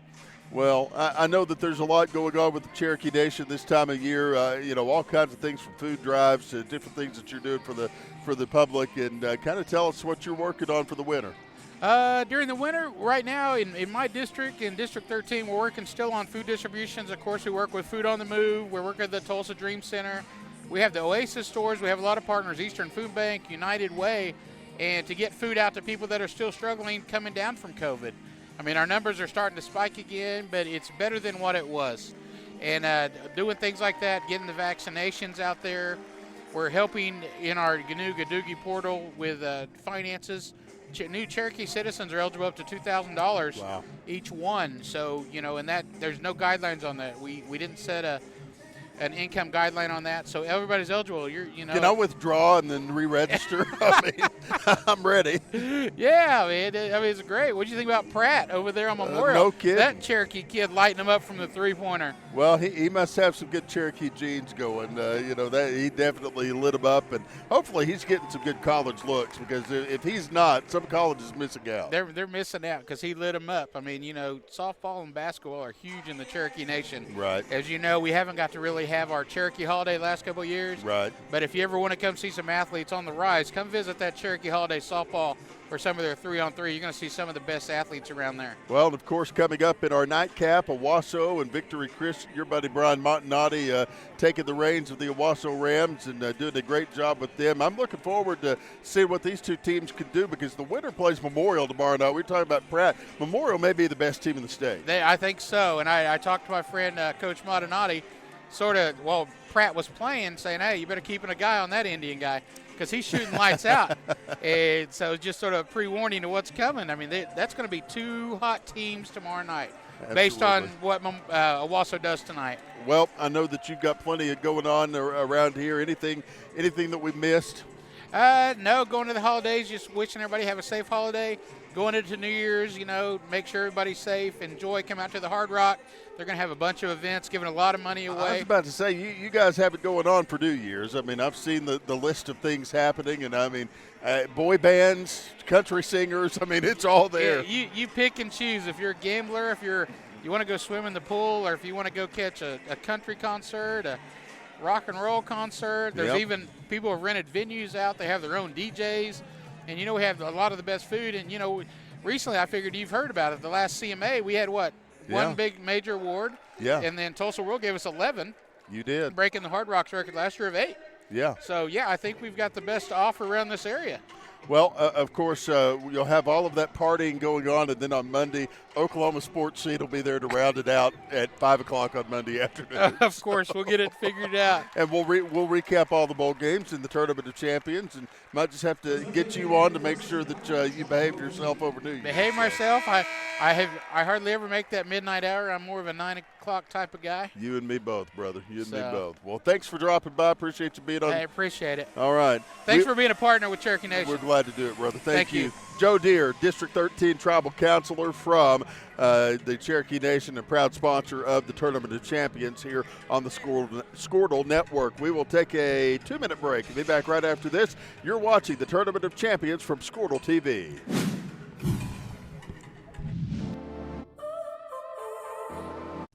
Well, I know that there's a lot going on with the Cherokee Nation this time of year. All kinds of things from food drives to different things that you're doing for the public. And kind of tell us what you're working on for the winter. During the winter, right now in my district, in District 13, we're working still on food distributions. Of course, we work with Food on the Move. We're working at the Tulsa Dream Center. We have the Oasis stores. We have a lot of partners, Eastern Food Bank, United Way, and to get food out to people that are still struggling coming down from COVID. I mean, our numbers are starting to spike again, but it's better than what it was. And doing things like that, getting the vaccinations out there. We're helping in our GNU Gadoogie portal with finances. New Cherokee citizens are eligible up to $2,000 each one. So, and that there's no guidelines on that. We didn't set an income guideline on that, so everybody's eligible. Can I withdraw and then re-register? I mean, I'm ready. Yeah, man. It's great. What do you think about Pratt over there on Memorial? No kidding. That Cherokee kid lighting him up from the three-pointer. Well, he must have some good Cherokee genes going. That he definitely lit him up, and hopefully he's getting some good college looks, because if he's not, some colleges missing out. They're missing out because he lit them up. I mean, softball and basketball are huge in the Cherokee Nation. Right. As you know, we haven't got to really have our Cherokee Holiday the last couple of years. Right. But if you ever want to come see some athletes on the rise, come visit that Cherokee Holiday softball or some of their 3-on-3. You're going to see some of the best athletes around there. Well, and of course, coming up in our nightcap, Owasso and Victory Christian, your buddy Brian Montanati taking the reins of the Owasso Rams and doing a great job with them. I'm looking forward to seeing what these two teams can do, because the winner plays Memorial tomorrow night. We're talking about Pratt. Memorial may be the best team in the state. I think so. And I talked to my friend, Coach Montanati, Pratt was playing, saying, hey, you better keep a guy on that Indian guy, because he's shooting lights out. And so just sort of pre-warning of what's coming. I mean, that's going to be two hot teams tomorrow night. Absolutely. Based on what Owasso does tonight. Well, I know that you've got plenty of going on around here. Anything that we missed? No, going to the holidays, just wishing everybody have a safe holiday. Going into New Year's, make sure everybody's safe. Enjoy, come out to the Hard Rock. They're going to have a bunch of events, giving a lot of money away. I was about to say, you guys have it going on for New Year's. I mean, I've seen the list of things happening, and I mean, boy bands, country singers. I mean, it's all there. Yeah, you pick and choose. If you're a gambler, if you want to go swim in the pool, or if you want to go catch a country concert, a rock and roll concert. There's even people have rented venues out. They have their own DJs. And, we have a lot of the best food. And, recently I figured you've heard about it. The last CMA, we had one big major award. Yeah. And then Tulsa World gave us 11. You did. Breaking the Hard Rocks record last year of 8. Yeah. So, I think we've got the best offer around this area. Well, of course, you'll have all of that partying going on, and then on Monday, Oklahoma Sports Scene will be there to round it out at 5 o'clock on Monday afternoon. Of course, we'll get it figured out. And we'll recap all the bowl games and the Tournament of Champions, and might just have to get you on to make sure that you behave yourself over New Year's. Behave myself. I hardly ever make that midnight hour. I'm more of a 9 o'clock type of guy. You and me both, brother. You and me both. Well, thanks for dropping by. Appreciate you being on. I appreciate it. All right. Thanks for being a partner with Cherokee Nation. We're glad to do it, brother. Thank you. Joe Deere, District 13 Tribal Counselor from the Cherokee Nation and proud sponsor of the Tournament of Champions here on the Squirtle Network. We will take a 2-minute break and be back right after this. You're watching the Tournament of Champions from Squirtle TV.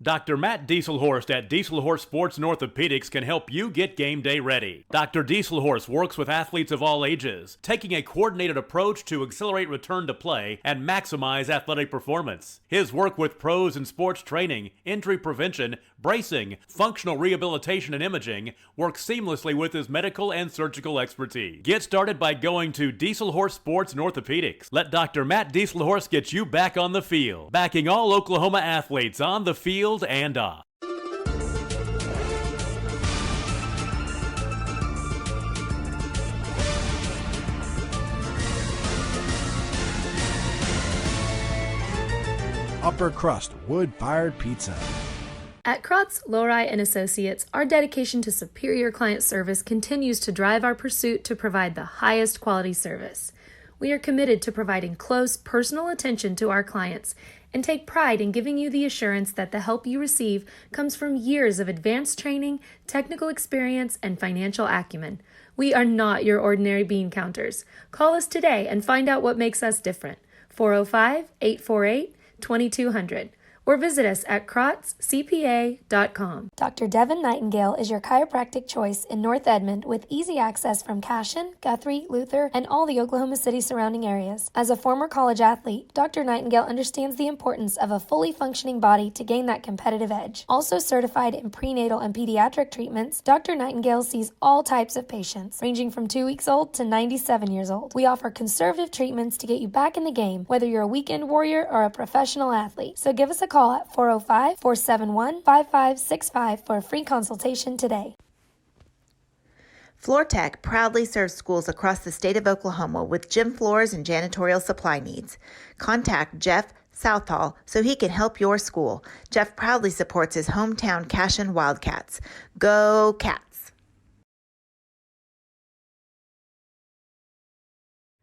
Dr. Matt Dieselhorst at Dieselhorst Sports and Orthopedics can help you get game day ready. Dr. Dieselhorst works with athletes of all ages, taking a coordinated approach to accelerate return to play and maximize athletic performance. His work with pros in sports training, injury prevention, bracing, functional rehabilitation, and imaging works seamlessly with his medical and surgical expertise. Get started by going to Dieselhorst Sports and Orthopedics. Let Dr. Matt Dieselhorst get you back on the field, backing all Oklahoma athletes on the field and off. Upper crust wood-fired pizza. At Krotz, Lowry and Associates, our dedication to superior client service continues to drive our pursuit to provide the highest quality service. We are committed to providing close, personal attention to our clients and take pride in giving you the assurance that the help you receive comes from years of advanced training, technical experience, and financial acumen. We are not your ordinary bean counters. Call us today and find out what makes us different. 405-848-2200. Or visit us at krotzcpa.com. Dr. Devin Nightingale is your chiropractic choice in North Edmond with easy access from Cashion, Guthrie, Luther, and all the Oklahoma City surrounding areas. As a former college athlete, Dr. Nightingale understands the importance of a fully functioning body to gain that competitive edge. Also certified in prenatal and pediatric treatments, Dr. Nightingale sees all types of patients, ranging from 2 weeks old to 97 years old. We offer conservative treatments to get you back in the game, whether you're a weekend warrior or a professional athlete. So give us a call at 405-471-5565 for a free consultation today. Floor Tech proudly serves schools across the state of Oklahoma with gym floors and janitorial supply needs. Contact Jeff Southall so he can help your school. Jeff proudly supports his hometown Cashion Wildcats. Go Cats!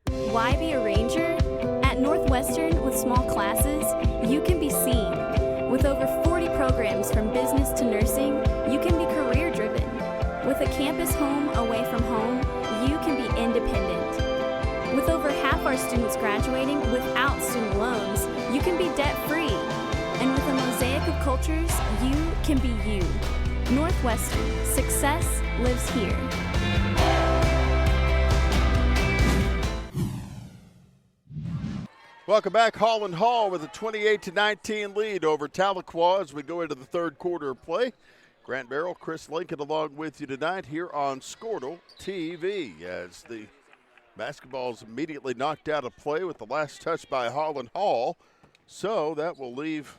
Why be a ranger? At Northwestern, with small classes, you can be seen. With over 40 programs from business to nursing, you can be career-driven. With a campus home away from home, you can be independent. With over half our students graduating without student loans, you can be debt-free. And with a mosaic of cultures, you can be you. Northwestern, success lives here. Welcome back. Holland Hall with a 28-19 lead over Tahlequah as we go into the third quarter of play. Grant Barrell, Chris Lincoln along with you tonight here on Squirtle TV as the basketball is immediately knocked out of play with the last touch by Holland Hall. So that will leave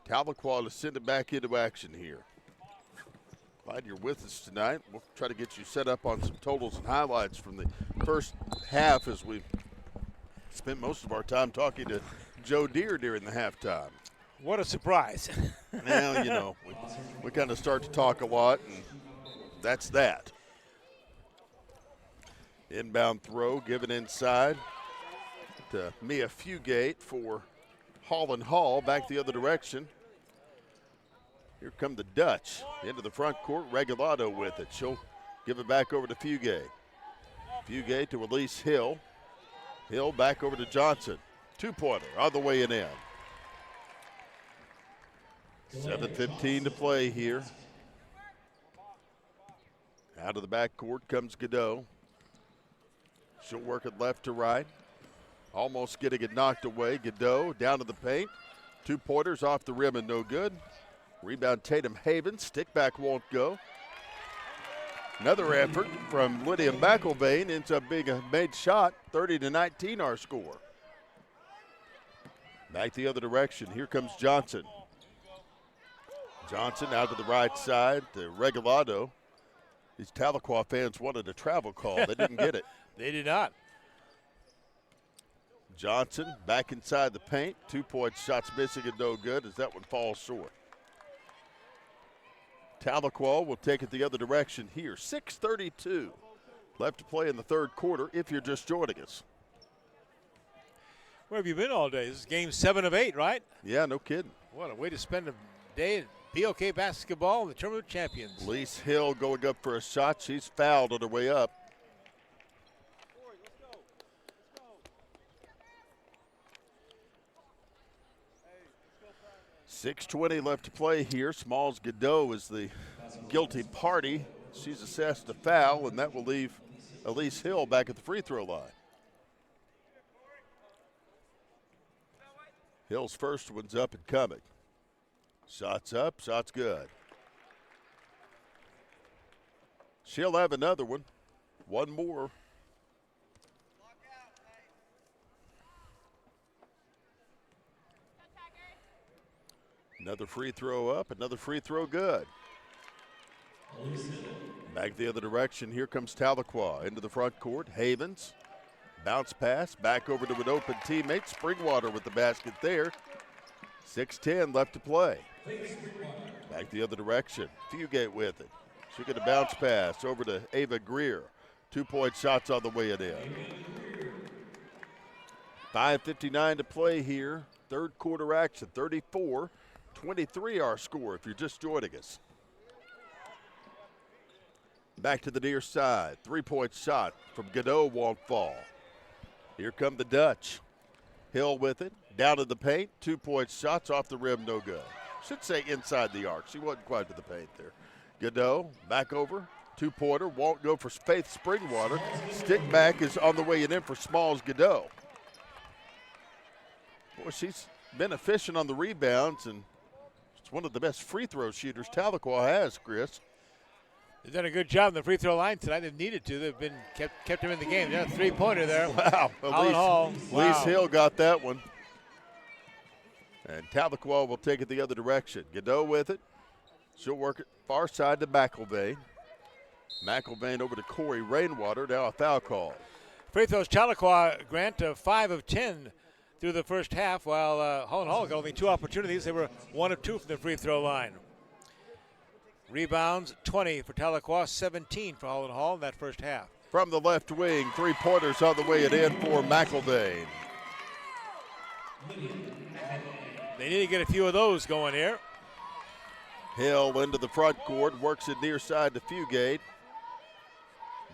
Tahlequah to send it back into action here. Glad you're with us tonight. We'll try to get you set up on some totals and highlights from the first half as we spent most of our time talking to Joe Deere during the halftime. What a surprise. Well, you know, we kind of start to talk a lot, and that's that. Inbound throw given inside to Mia Fugate for Holland Hall, back the other direction. Here come the Dutch into the front court. Regalado with it. She'll give it back over to Fugate. Fugate to release Hill. Hill back over to Johnson. Two-pointer on the way and in. 7:15 to play here. Out of the backcourt comes Godot. She'll work it left to right. Almost getting it knocked away. Godot down to the paint. Two-pointers off the rim and no good. Rebound Tatum Haven. Stick back won't go. Another effort from Lydia McElvain into a big made shot. 30-19 our score. Back the other direction. Here comes Johnson. Johnson out to the right side to Regalado. These Tahlequah fans wanted a travel call. They didn't get it. They did not. Johnson back inside the paint. 2-point shots missing and no good as that one falls short. Tahlequah will take it the other direction here. 6:32 left to play in the third quarter if you're just joining us. Where have you been all day? This is game 7 of 8, right? Yeah, no kidding. What a way to spend a day in POK basketball and the Tournament of Champions. Lise Hill going up for a shot. She's fouled on her way up. .620 left to play here. Smalls Godot is the guilty party. She's assessed a foul, and that will leave Elise Hill back at the free throw line. Hill's first one's up and coming. Shots up, shots good. She'll have another one. One more. Another free throw up, another free throw good. Back the other direction, here comes Tahlequah into the front court. Havens, bounce pass, back over to an open teammate. Springwater with the basket there. 6:10 left to play. Back the other direction. Fugate with it. She'll get a bounce pass over to Ava Greer. 2-point shots on the way it in. 5:59 to play here. Third quarter action. 34-23 our score if you're just joining us. Back to the near side. 3-point shot from Godot won't fall. Here come the Dutch. Hill with it. Down to the paint. 2-point shots off the rim, no good. Should say inside the arc. She wasn't quite to the paint there. Godot back over. 2-pointer. Won't go for Faith Springwater. Stick back is on the way in for Smalls Godot. Boy, she's been efficient on the rebounds, and it's one of the best free throw shooters Tahlequah has, Chris. They've done a good job on the free throw line tonight. They've needed to. They've been kept them in the game. They got a 3-pointer there. Wow. Elise Hill got that one. And Tahlequah will take it the other direction. Godot with it. She'll work it far side to McElvain. McElvain over to Corey Rainwater. Now a foul call. Free throws, Tahlequah, Grant, 5 of 10 through the first half, while Holland Hall got only 2 opportunities. They were 1 of 2 from the free throw line. Rebounds, 20 for Tahlequah, 17 for Holland Hall in that first half. From the left wing, 3-pointers on the way it in for McElvain. They need to get a few of those going here. Hill into the front court, works it near side to Fugate.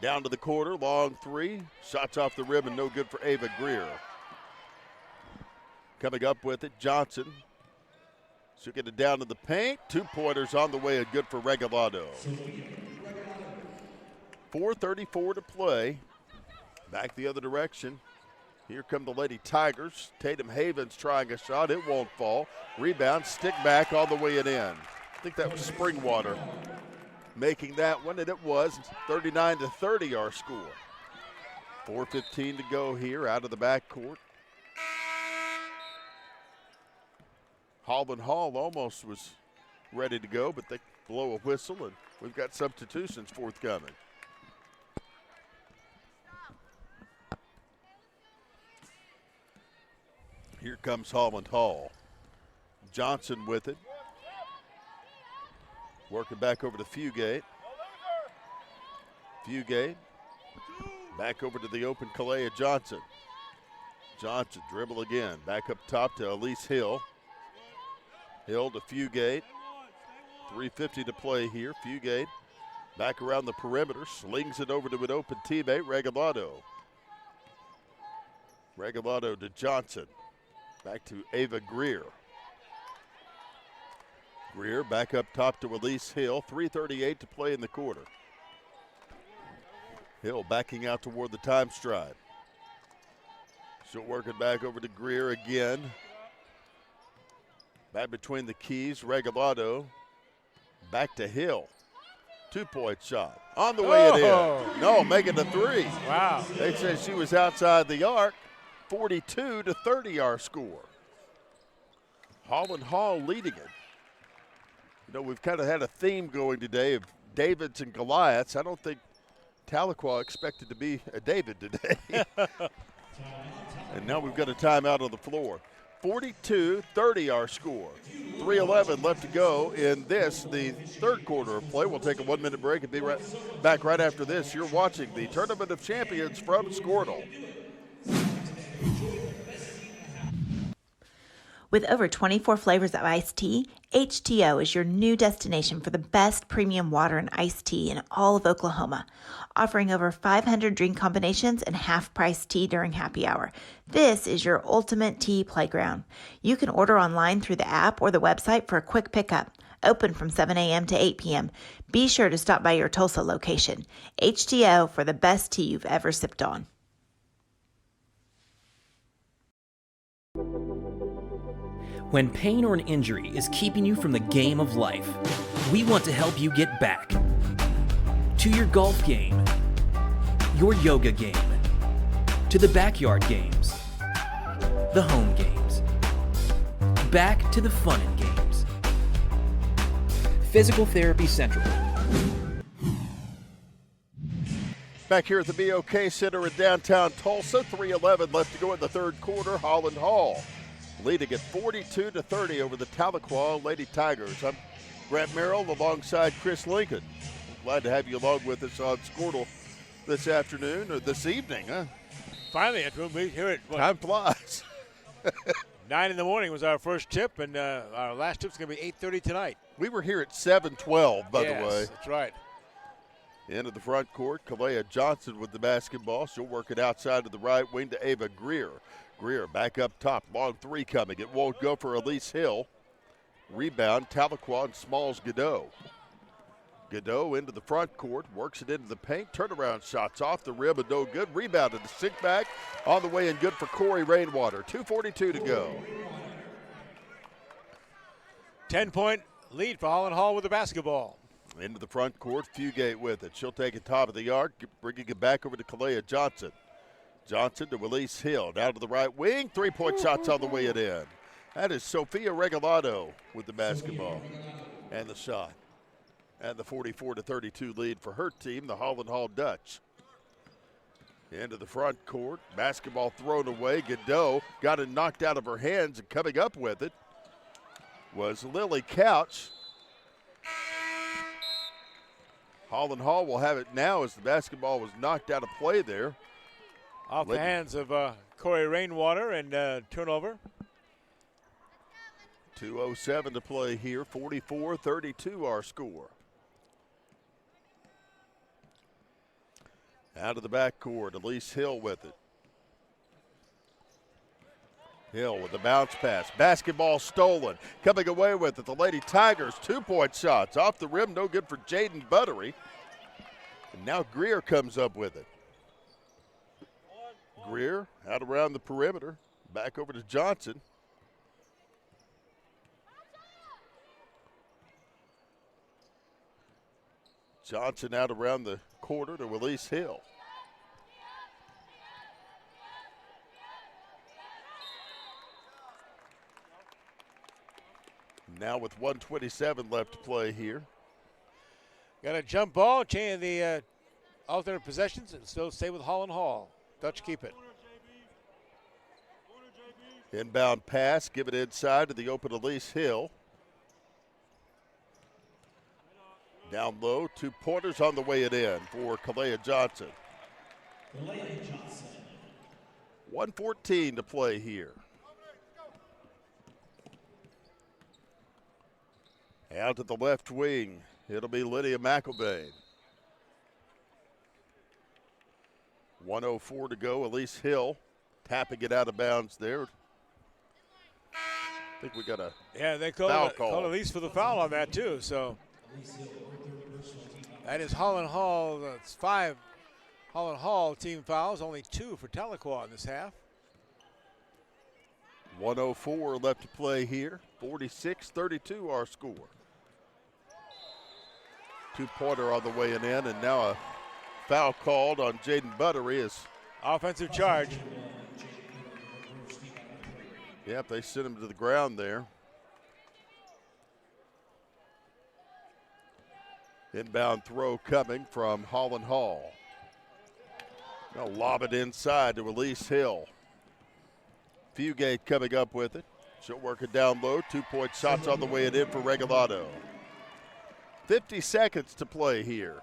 Down to the quarter, long 3. Shots off the rim and no good for Ava Greer. Coming up with it, Johnson. She'll get it down to the paint. 2-pointers on the way and good for Regalado. 4:34 to play. Back the other direction. Here come the Lady Tigers. Tatum Havens trying a shot. It won't fall. Rebound, stick back all the way and in. I think that was Springwater making that one, and it was. 39-30 our score. 4:15 to go here out of the backcourt. Holland Hall almost was ready to go, but they blow a whistle, and we've got substitutions forthcoming. Here comes Holland Hall. Johnson with it. Working back over to Fugate. Fugate. Back over to the open Kalea Johnson. Johnson dribble again. Back up top to Elise Hill. Hill to Fugate. 3:50 to play here. Fugate back around the perimeter. Slings it over to an open teammate, Regalado. Regalado to Johnson. Back to Ava Greer. Greer back up top to Elise Hill. 3:38 to play in the quarter. Hill backing out toward the time stride. She'll work it back over to Greer again. Back between the keys, Regalado. Back to Hill. 2-point shot. On the way it in. No, making the 3. Wow. They said she was outside the arc. 42-30 our score. Holland Hall leading it. You know, we've kind of had a theme going today of Davids and Goliaths. I don't think Tahlequah expected to be a David today. And now we've got a timeout on the floor. 42-30 our score. 3:11 left to go in this, the third quarter of play. We'll take a 1-minute break and be back right after this. You're watching the Tournament of Champions from Squirtle. With over 24 flavors of iced tea, HTO is your new destination for the best premium water and iced tea in all of Oklahoma, offering over 500 drink combinations and half-price tea during happy hour. This is your ultimate tea playground. You can order online through the app or the website for a quick pickup. Open from 7 a.m. to 8 p.m. Be sure to stop by your Tulsa location. HTO for the best tea you've ever sipped on. When pain or an injury is keeping you from the game of life, we want to help you get back to your golf game, your yoga game, to the backyard games, the home games, back to the fun and games. Physical Therapy Central. Back here at the BOK Center in downtown Tulsa, 3:11 left to go in the third quarter. Holland Hall leading at 42-30 over the Tahlequah Lady Tigers. I'm Grant Merrill alongside Chris Lincoln. Glad to have you along with us on Squirtle this afternoon, or this evening, huh? Finally, we hear it. Time flies. 9 in the morning was our first tip, and our last tip's going to be 8:30 tonight. We were here at 7:12, by the way. That's right. Into the front court, Kalea Johnson with the basketball. She'll work it outside to the right wing to Ava Greer. Greer back up top, long three coming. It won't go for Elise Hill. Rebound, Tahlequah and Smalls Godot. Godot into the front court, works it into the paint. Turnaround shots off the rim and no good. Rebounded to sink back on the way and good for Corey Rainwater. 2:42 to go. 10-point lead for Holland Hall with the basketball. Into the front court, Fugate with it. She'll take it top of the arc, bringing it back over to Kalea Johnson. Johnson to Elise Hill, down to the right wing. 3-point shots on the way it in. That is Sophia Regalado with the basketball and the shot. And the 44-32 lead for her team, the Holland Hall Dutch. Into the front court, basketball thrown away. Godot got it knocked out of her hands, and coming up with it was Lily Couch. Holland Hall will have it now as the basketball was knocked out of play there. Off the hands of Corey Rainwater, and turnover. 2:07 to play here, 44-32 our score. Out of the backcourt, Elise Hill with it. Hill with the bounce pass. Basketball stolen. Coming away with it, the Lady Tigers. 2-point shots off the rim. No good for Jaden Buttery. And now Greer comes up with it. Greer out around the perimeter. Back over to Johnson. Johnson out around the quarter to Elise Hill. Now with 1:27 left to play here. Got a jump ball, change the alternate possessions, and still stay with Holland Hall. Dutch keep it. Inbound pass, give it inside to the open Elise Hill. Down low, 2 pointers on the way it in for Kalea Johnson. 1:14 to play here. Out to the left wing, it'll be Lydia McElvain. 1:04 to go, Elise Hill tapping it out of bounds there. I think we got a they foul call Elise for the foul on that too, so. That is Holland Hall. That's 5 Holland Hall team fouls, only 2 for Tahlequah in this half. 1:04 left to play here. 46-32 our score. 2-pointer on the way in, and now a foul called on Jaden Buttery. Is offensive charge. Yep, they sent him to the ground there. Inbound throw coming from Holland Hall. They'll lob it inside to Elise Hill. Fugate coming up with it. She'll work it down low. 2-point shots on the way it in for Regalado. 50 seconds to play here.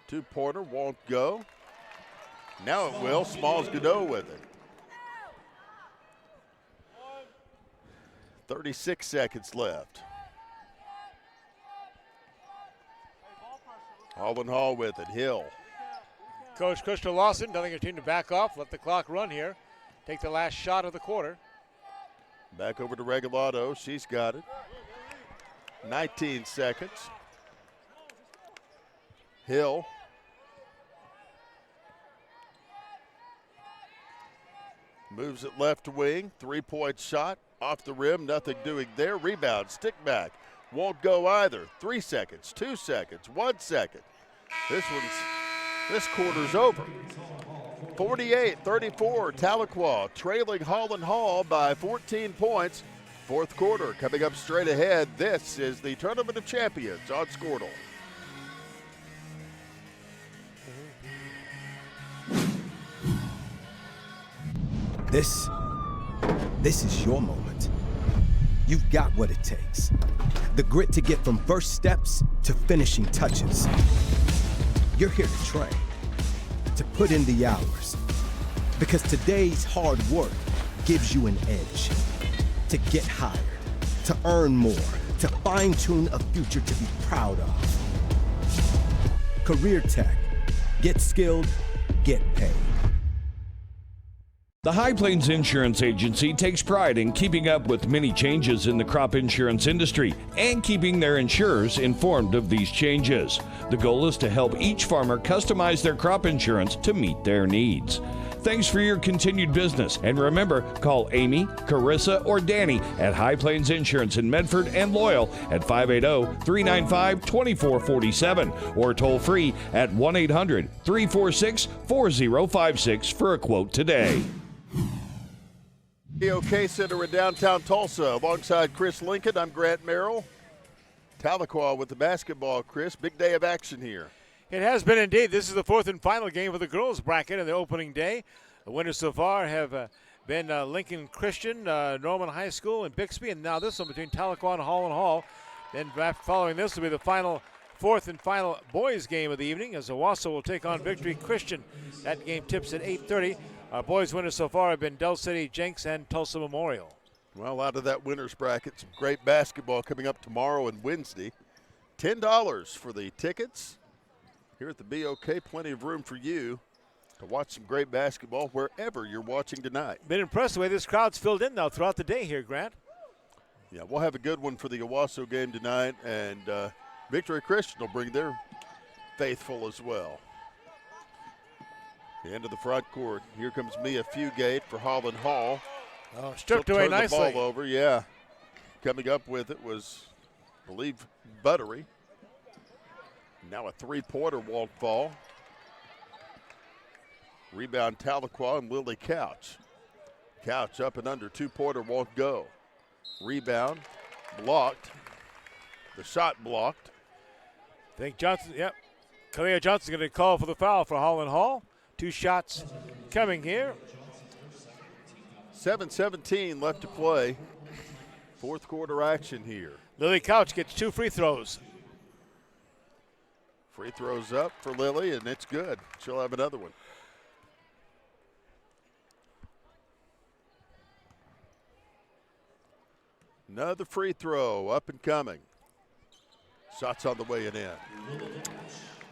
2-pointer won't go. Now it will. Smalls Godot with it. 36 seconds left. Holland Hall with it. Hill. Coach Krista Lawson telling her team to back off, let the clock run here. Take the last shot of the quarter. Back over to Regalado. She's got it. 19 seconds. Hill. Moves it left wing. 3-point shot. Off the rim. Nothing doing there. Rebound. Stick back. Won't go either. 3 seconds. 2 seconds. 1 second. This quarter's over. 48-34. Tahlequah trailing Holland Hall by 14 points. Fourth quarter coming up straight ahead. This is the Tournament of Champions on Squirtle. This is your moment. You've got what it takes. The grit to get from first steps to finishing touches. You're here to train, to put in the hours. Because today's hard work gives you an edge. To get hired, to earn more, to fine-tune a future to be proud of. Career Tech. Get skilled, get paid. The High Plains Insurance Agency takes pride in keeping up with many changes in the crop insurance industry and keeping their insurers informed of these changes. The goal is to help each farmer customize their crop insurance to meet their needs. Thanks for your continued business, and remember, call Amy, Carissa, or Danny at High Plains Insurance in Medford and Loyal at 580-395-2447 or toll free at 1-800-346-4056 for a quote today. BOK Center in downtown Tulsa. Alongside Chris Lincoln, I'm Grant Merrill. Tahlequah with the basketball, Chris. Big day of action here. It has been indeed. This is the fourth and final game of the girls' bracket in the opening day. The winners so far have been Lincoln Christian, Norman High School, and Bixby, and now this one between Tahlequah and Holland Hall. Then following this will be the fourth and final boys' game of the evening, as Owasso will take on Victory Christian. That game tips at 8:30. Our boys' winners so far have been Del City, Jenks, and Tulsa Memorial. Well, out of that winners bracket, some great basketball coming up tomorrow and Wednesday. $10 for the tickets. Here at the BOK, plenty of room for you to watch some great basketball wherever you're watching tonight. Been impressed the way this crowd's filled in now throughout the day here, Grant. Yeah, we'll have a good one for the Owasso game tonight, and Victory Christian will bring their faithful as well. The end of the front court. Here comes Mia Fugate for Holland Hall. Oh, stripped away nicely. The ball over, yeah. Coming up with it was, I believe, Buttery. Now a three-pointer won't fall. Rebound Tahlequah and Lily Couch. Couch up and under, two-pointer won't go. Rebound blocked. The shot blocked. I think Johnson, yep. Kalia Johnson's going to call for the foul for Holland Hall. 2 shots coming here. 7:17 left to play. Fourth quarter action here. Lily Couch gets 2 free throws. Free throws up for Lily, and it's good. She'll have another one. Another free throw, up and coming. Shots on the way and in.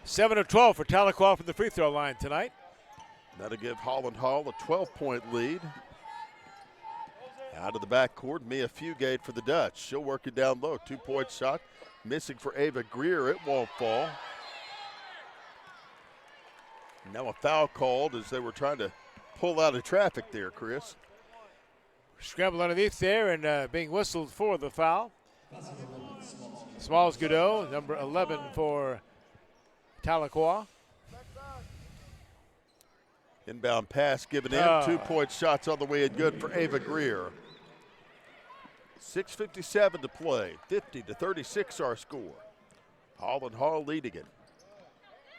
7 of 12 for Tahlequah from the free throw line tonight. That'll give Holland Hall a 12-point lead. Out of the backcourt, Mia Fugate for the Dutch. She'll work it down low. 2-point shot. Missing for Ava Greer. It won't fall. Now a foul called as they were trying to pull out of traffic there, Chris. Scrambled underneath there and being whistled for the foul. Smalls Godot, number 11 for Tahlequah. Inbound pass given in. 2-point shots on the way and good for Ava Greer. 6:57 to play. 50-36 our score. Holland Hall leading it.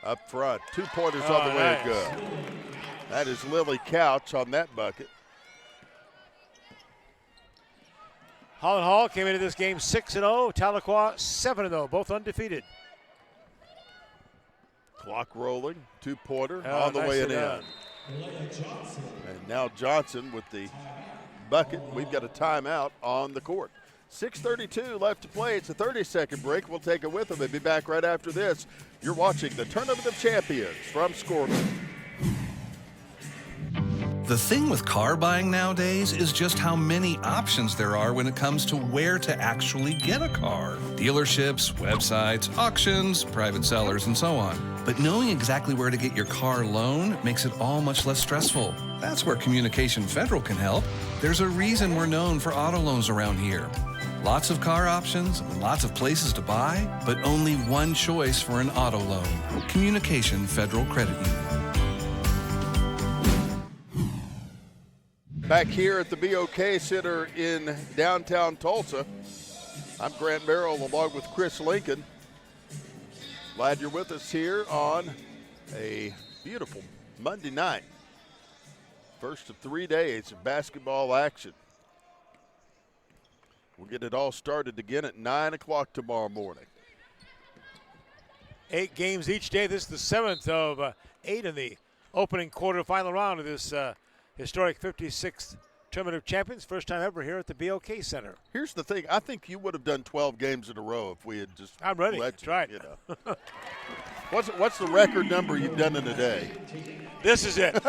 Up front, 2-pointers on the way and good. That is Lily Couch on that bucket. Holland Hall came into this game 6-0. Tahlequah 7-0, both undefeated. Clock rolling, 2-pointer on the way and in. And now Johnson with the bucket. We've got a timeout on the court. 6:32 left to play. It's a 30-second break. We'll take it with them and be back right after this. You're watching the Tournament of Champions from Scorpion. The thing with car buying nowadays is just how many options there are when it comes to where to actually get a car. Dealerships, websites, auctions, private sellers, and so on. But knowing exactly where to get your car loan makes it all much less stressful. That's where Communication Federal can help. There's a reason we're known for auto loans around here. Lots of car options, lots of places to buy, but only one choice for an auto loan. Communication Federal Credit Union. Back here at the BOK Center in downtown Tulsa, I'm Grant Merrill along with Chris Lincoln. Glad you're with us here on a beautiful Monday night. First of 3 days of basketball action. We'll get it all started again at 9 o'clock tomorrow morning. 8 games each day. This is the 7th of 8 in the opening quarterfinal round of this historic 56th Tournament of Champions. First time ever here at the BOK Center. Here's the thing. I think you would have done 12 games in a row if we had just I'm ready. let you, Right. you know. What's the record number you've done in a day? This is it.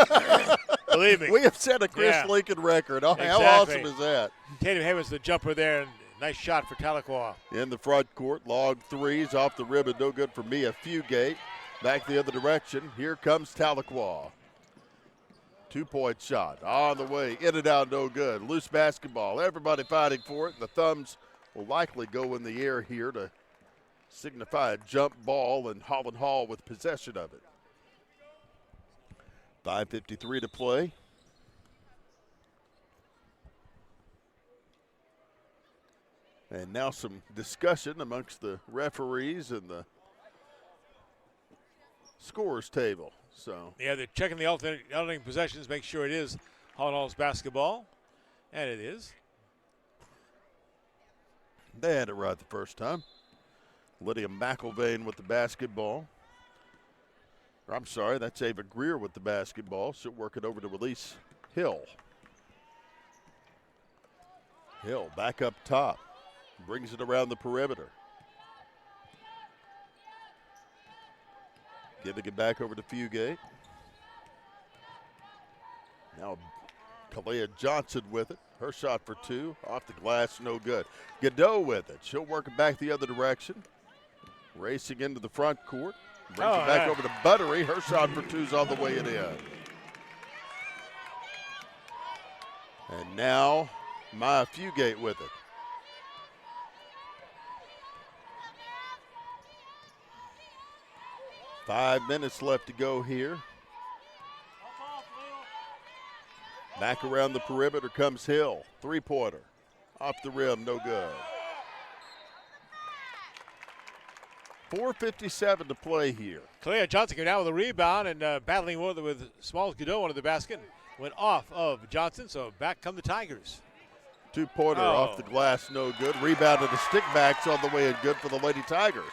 Believe me. We have set a Chris Lincoln record. Oh, Exactly. How awesome is that? Tatum Havens the jumper there, and nice shot for Tahlequah. In the front court, long threes off the ribbon, no good for Mia Fugate. Back the other direction. Here comes Tahlequah. 2-point shot on the way, in and out, no good. Loose basketball, everybody fighting for it. The thumbs will likely go in the air here to signify a jump ball, and Holland Hall with possession of it. 5:53 to play. And now some discussion amongst the referees and the scorers table. So Yeah, they're checking the alternating possessions, make sure it is Holland Hall's basketball. And it is. they had it right the first time. Lydia McIlvain with the basketball. I'm sorry, that's Ava Greer with the basketball. She'll work it over to Elise Hill. Hill back up top. Brings it around the perimeter. Giving it back over to Fugate. Now Kalea Johnson with it. Her shot for 2. Off the glass, no good. Godot with it. She'll work it back the other direction. Racing into the front court. Brings it back over to Buttery. Her shot for 2's on the way it in. And now Maya Fugate with it. Five minutes left to go here. Back around the perimeter comes Hill. 3-pointer. Off the rim, no good. 4:57 to play here. Kalea Johnson came down with a rebound and battling with Smalls Godot under the basket. Went off of Johnson, so back come the Tigers. 2-pointer off the glass, no good. Rebounded the stickbacks on the way and good for the Lady Tigers.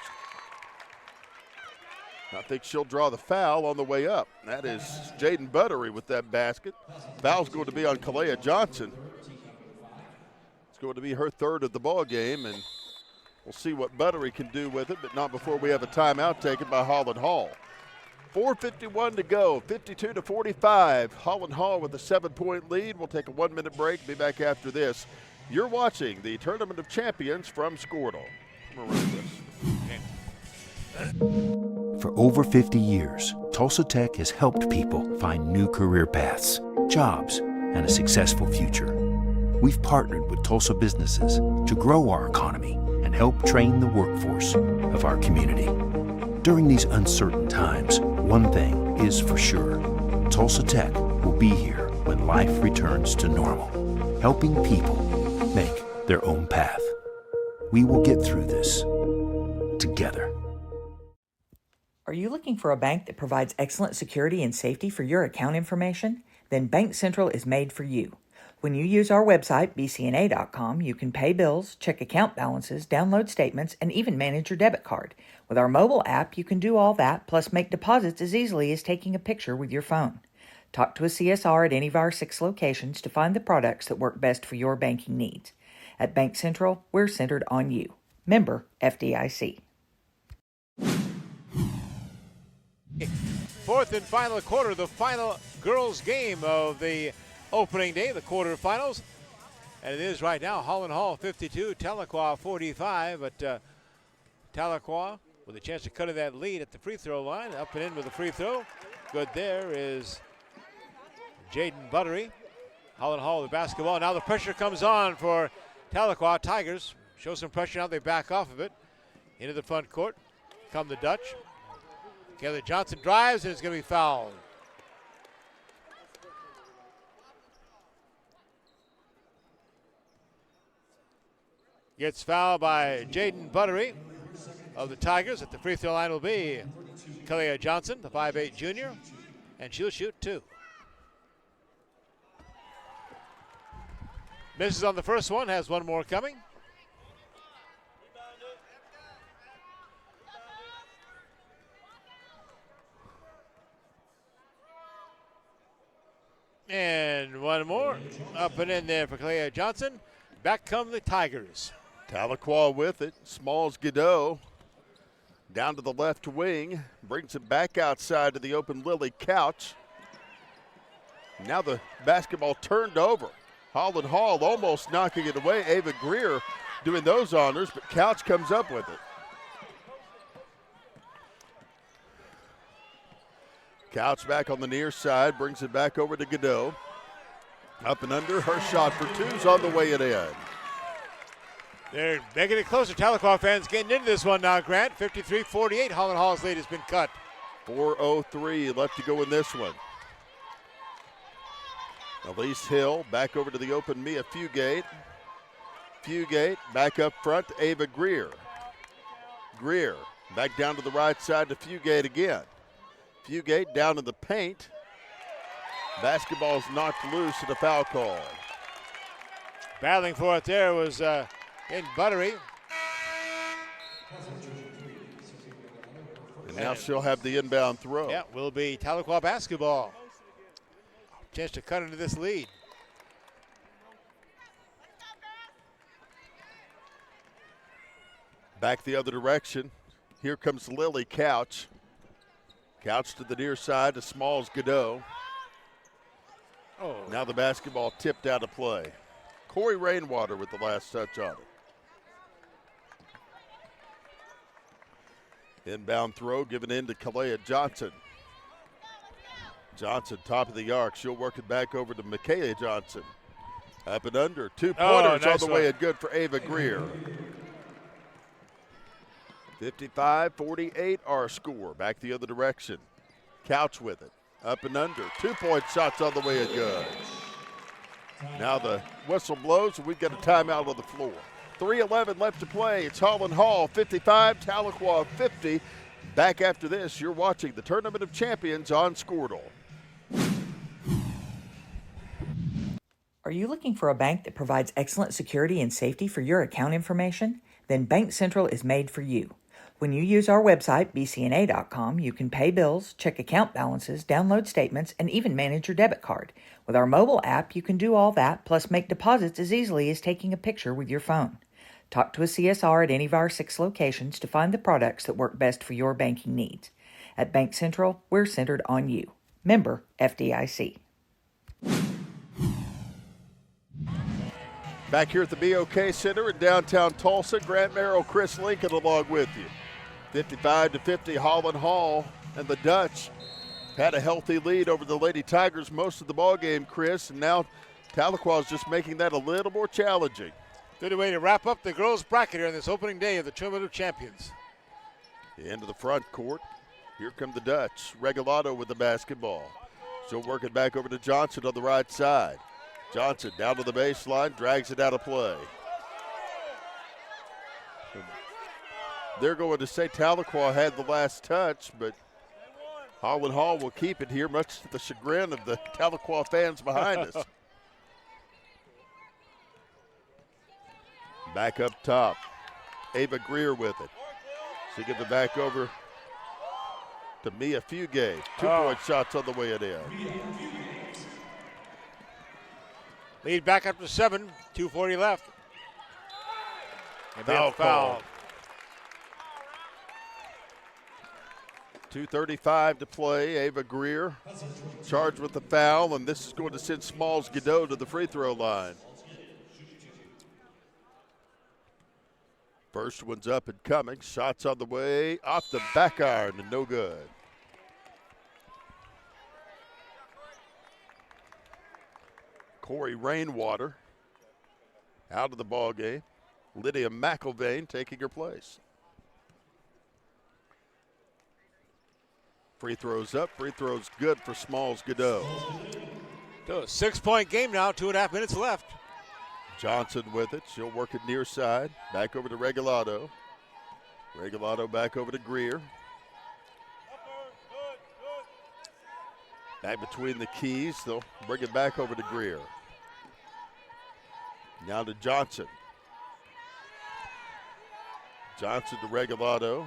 I think she'll draw the foul on the way up. That is Jaden Buttery with that basket. Foul's going to be on Kalea Johnson. It's going to be her third of the ball game, and we'll see what Buttery can do with it, but not before we have a timeout taken by Holland Hall. 4:51 to go, 52-45. Holland Hall with a 7-point lead. We'll take a 1-minute break, be back after this. You're watching the Tournament of Champions from Squirtle. For over 50 years, Tulsa Tech has helped people find new career paths, jobs, and a successful future. We've partnered with Tulsa businesses to grow our economy and help train the workforce of our community. During these uncertain times, one thing is for sure. Tulsa Tech will be here when life returns to normal, helping people make their own path. We will get through this together. Are you looking for a bank that provides excellent security and safety for your account information? Then Bank Central is made for you. When you use our website, bcna.com, you can pay bills, check account balances, download statements, and even manage your debit card. With our mobile app, you can do all that, plus make deposits as easily as taking a picture with your phone. Talk to a CSR at any of our 6 locations to find the products that work best for your banking needs. At Bank Central, we're centered on you. Member FDIC. Fourth and final quarter, the final girls' game of the opening day, the quarterfinals. And it is right now Holland Hall 52, Tahlequah 45. But Tahlequah with a chance to cut in that lead at the free throw line. Up and in with the free throw. Good there is Jaden Buttery. Holland Hall with the basketball. Now the pressure comes on for Tahlequah. Tigers show some pressure now. They back off of it. Into the front court come the Dutch. Kelly Johnson drives and it's going to be fouled. Gets fouled by Jaden Buttery of the Tigers. At the free throw line will be Kalea Johnson, the 5'8 junior, and she'll shoot 2. Misses on the first one, has one more coming. And one more. Up and in there for Tahlequah Johnson. Back come the Tigers. Tahlequah with it. Smalls Godot down to the left wing. Brings it back outside to the open Lily Couch. Now the basketball turned over. Holland Hall almost knocking it away. Ava Greer doing those honors, but Couch comes up with it. Couch back on the near side, brings it back over to Godot. Up and under, her shot for two's on the way it in. They're making it closer. Tahlequah fans getting into this one now, Grant. 53-48, Holland Hall's lead has been cut. 4:03 left to go in this one. Elise Hill back over to the open Mia Fugate. Fugate back up front to Ava Greer. Greer back down to the right side to Fugate again. Fugate down in the paint. Basketball's knocked loose at a foul call. Battling for it there was in Buttery. And now she'll have the inbound throw. Yeah, will be Tahlequah basketball. Chance to cut into this lead. Back the other direction. Here comes Lily Couch. Couch to the near side to Smalls Godot. Oh. Now the basketball tipped out of play. Corey Rainwater with the last touch on it. Inbound throw given in to Tahlequah Johnson. Johnson, top of the arc. She'll work it back over to Michaela Johnson. Up and under. 2 pointers nice all the way and good for Ava Greer. 55-48 our score. Back the other direction. Couch with it. Up and under. 2-point shots all the way and good. Now the whistle blows and we've got a timeout on the floor. 3:11 left to play. It's Holland Hall 55, Tahlequah 50. Back after this, you're watching the Tournament of Champions on Squirtle. Are you looking for a bank that provides excellent security and safety for your account information? Then Bank Central is made for you. When you use our website, bcna.com, you can pay bills, check account balances, download statements, and even manage your debit card. With our mobile app, you can do all that, plus make deposits as easily as taking a picture with your phone. Talk to a CSR at any of our 6 locations to find the products that work best for your banking needs. At Bank Central, we're centered on you. Member FDIC. Back here at the BOK Center in downtown Tulsa, Grant Merrill, Chris Lincoln along with you. 55-50, Holland Hall and the Dutch had a healthy lead over the Lady Tigers most of the ball game, Chris, and now Tahlequah is just making that a little more challenging. Good way to wrap up the girls' bracket here on this opening day of the Tournament of Champions. Into the front court. Here come the Dutch. Regalado with the basketball. She'll work it back over to Johnson on the right side. Johnson down to the baseline, drags it out of play. They're going to say Tahlequah had the last touch, but Holland Hall will keep it here, much to the chagrin of the Tahlequah fans behind us. Back up top. Ava Greer with it. She gives it back over to Mia Fugate. 2-point shots on the way it in. Lead back up to 7, 2:40 left. And foul. 2:35 to play. Ava Greer charged with the foul, and this is going to send Smalls Godot to the free throw line. First one's up and coming. Shots on the way. Off the back iron and no good. Corey Rainwater out of the ball game. Lydia McIlvain taking her place. Free throws up. Free throws good for Smalls Godot. So a 6-point game now, 2.5 minutes left. Johnson with it. She'll work it near side. Back over to Regalado. Regalado back over to Greer. Back between the keys. They'll bring it back over to Greer. Now to Johnson. Johnson to Regalado.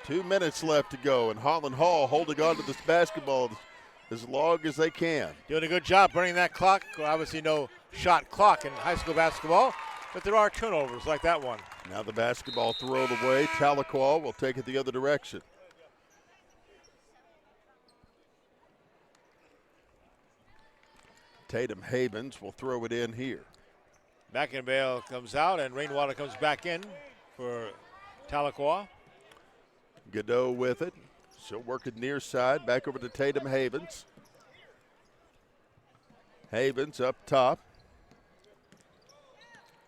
2 minutes left to go, and Holland Hall holding on to this basketball as long as they can. Doing a good job burning that clock. Obviously no shot clock in high school basketball, but there are turnovers like that one. Now the basketball thrown away. Tahlequah will take it the other direction. Tatum Havens will throw it in here. McInvale comes out, and Rainwater comes back in for Tahlequah. Godot with it. She'll work it near side. Back over to Tatum Havens. Havens up top.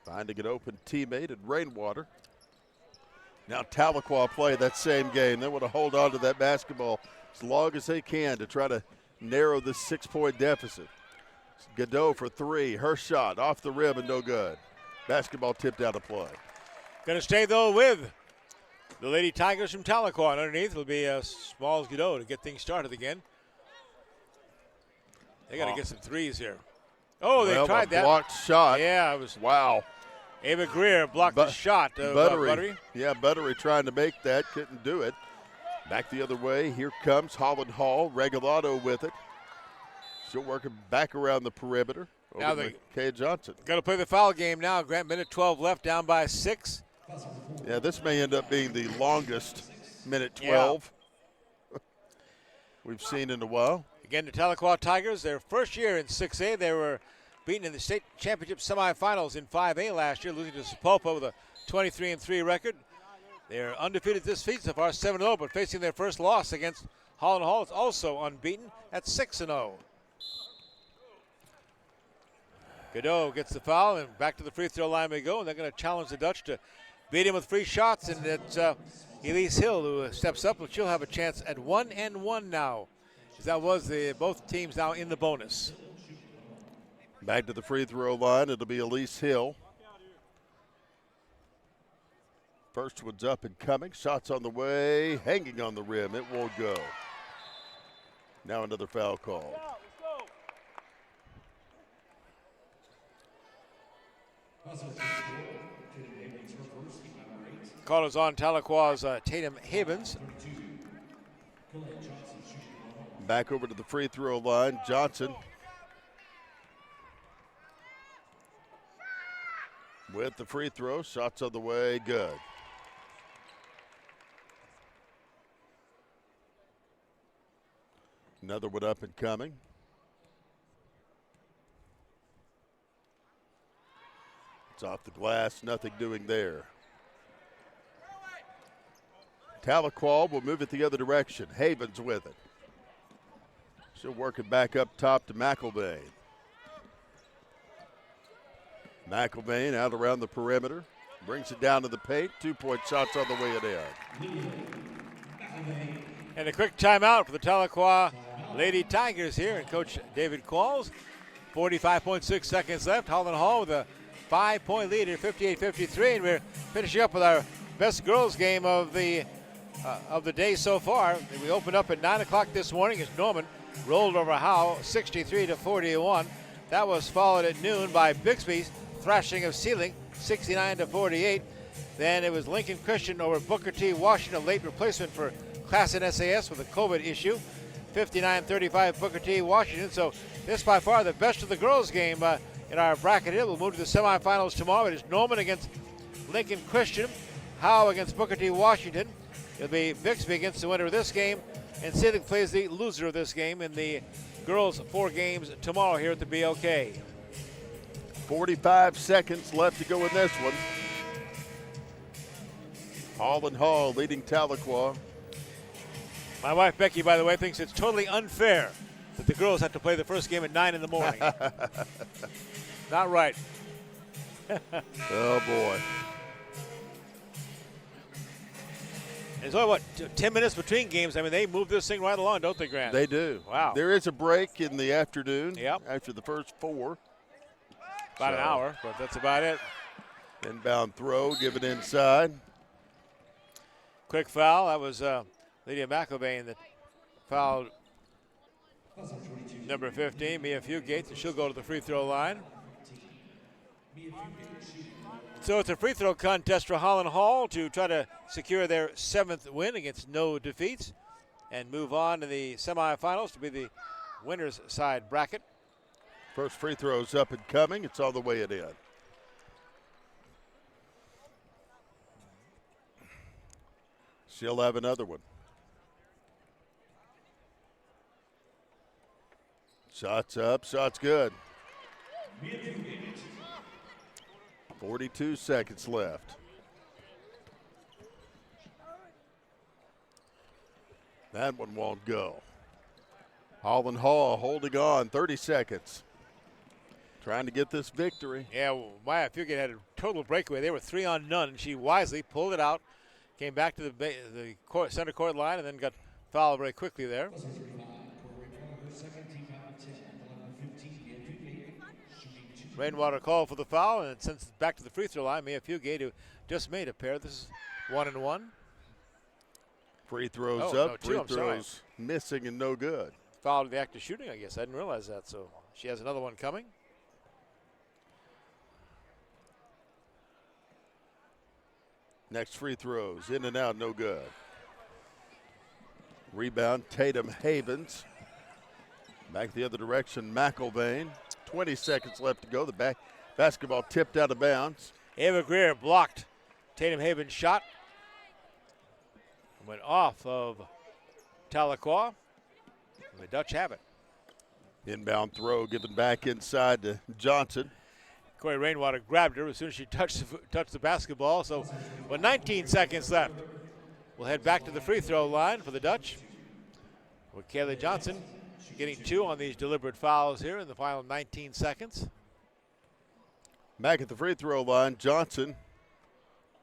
Finding an open teammate at Rainwater. Now Tahlequah play that same game. They want to hold on to that basketball as long as they can to try to narrow this 6-point deficit. Godot for three. Her shot off the rim and no good. Basketball tipped out of play. Going to stay, though, with the Lady Tigers from Tahlequah. And underneath will be Smalls Godot to get things started again. They got to get some threes here. Oh, they tried that. Blocked shot. Yeah, it was. Wow. Ava Greer blocked the shot. Buttery. Yeah, Buttery trying to make that. Couldn't do it. Back the other way. Here comes Holland Hall. Regalado with it. She'll work it back around the perimeter. Now Kay Johnson. Got to play the foul game now. Grant, minute 12 left, down by 6. Yeah, this may end up being the longest minute 12 we've seen in a while. Again, the Tahlequah Tigers, their first year in 6A. They were beaten in the state championship semifinals in 5A last year, losing to Sapulpa with a 23-3 record. They're undefeated this season so far, 7-0, but facing their first loss against Holland Hall. It's also unbeaten at 6-0. Godot gets the foul, and back to the free throw line we go, and they're going to challenge the Dutch to beat him with free shots, and it's Elise Hill who steps up, but she'll have a chance at 1-1 now. That was both teams now in the bonus. Back to the free throw line, it'll be Elise Hill. First one's up and coming, shots on the way, hanging on the rim, it won't go. Now another foul call. Call is on Tahlequah's Tatum Havens. Back over to the free throw line, Johnson. With the free throw, shots on the way, good. Another one up and coming. It's off the glass, nothing doing there. Tahlequah will move it the other direction. Havens with it. She'll work it back up top to McElvain. McElvain out around the perimeter. Brings it down to the paint. 2-point shots on the way it in. And a quick timeout for the Tahlequah Lady Tigers here, and Coach David Qualls. 45.6 seconds left. Holland Hall with a 5-point lead at 58-53, and we're finishing up with our best girls game of the day so far. We opened up at 9 o'clock this morning as Norman rolled over Howe 63-41. That was followed at noon by Bixby's thrashing of Sealing 69-48. Then it was Lincoln Christian over Booker T. Washington, late replacement for Class in SAS with a COVID issue. 59-35 Booker T. Washington. So this by far the best of the girls game in our bracket here. We'll move to the semifinals tomorrow. It is Norman against Lincoln Christian, Howe against Booker T. Washington. It'll be Bixby against the winner of this game, and Sealing plays the loser of this game in the girls' 4 games tomorrow here at the BOK. 45 seconds left to go in this one. Holland Hall leading Tahlequah. My wife Becky, by the way, thinks it's totally unfair that the girls have to play the first game at 9 in the morning. Not right. Oh, boy. There's only, 10 minutes between games. I mean, they move this thing right along, don't they, Grant? They do. Wow. There is a break in the afternoon after the first 4. About an hour, but that's about it. Inbound throw, give it inside. Quick foul. That was Lydia McElvain that fouled Number 15, Mia Fugate, and she'll go to the free throw line. So it's a free throw contest for Holland Hall to try to secure their 7th win against no defeats and move on to the semifinals to be the winner's side bracket. First free throw's up and coming. It's all the way it in. She'll have another one. Shots up, shots good. 42 seconds left. That one won't go. Holland Hall holding on, 30 seconds. Trying to get this victory. Yeah, well, Maya Fugate had a total breakaway. They were 3 on none, and she wisely pulled it out, came back to the center court line, and then got fouled very quickly there. Rainwater called for the foul, and sends it back to the free throw line. Mia Fugate, who just made a pair. This is 1-1. Free throws No, up, two, free I'm sorry. throws missing and no good. Foul to the act of shooting, I guess. I didn't realize that, so she has another one coming. Next free throws, in and out, no good. Rebound, Tatum Havens. Back the other direction, McIlvain. 20 seconds left to go. The basketball tipped out of bounds. Ava Greer blocked Tatum Havens' shot. Went off of Tahlequah. And the Dutch have it. Inbound throw given back inside to Johnson. Corey Rainwater grabbed her as soon as she touched the basketball. So with 19 seconds left, we'll head back to the free throw line for the Dutch. With Kaylee Johnson getting 2 on these deliberate fouls here in the final 19 seconds. Back at the free throw line, Johnson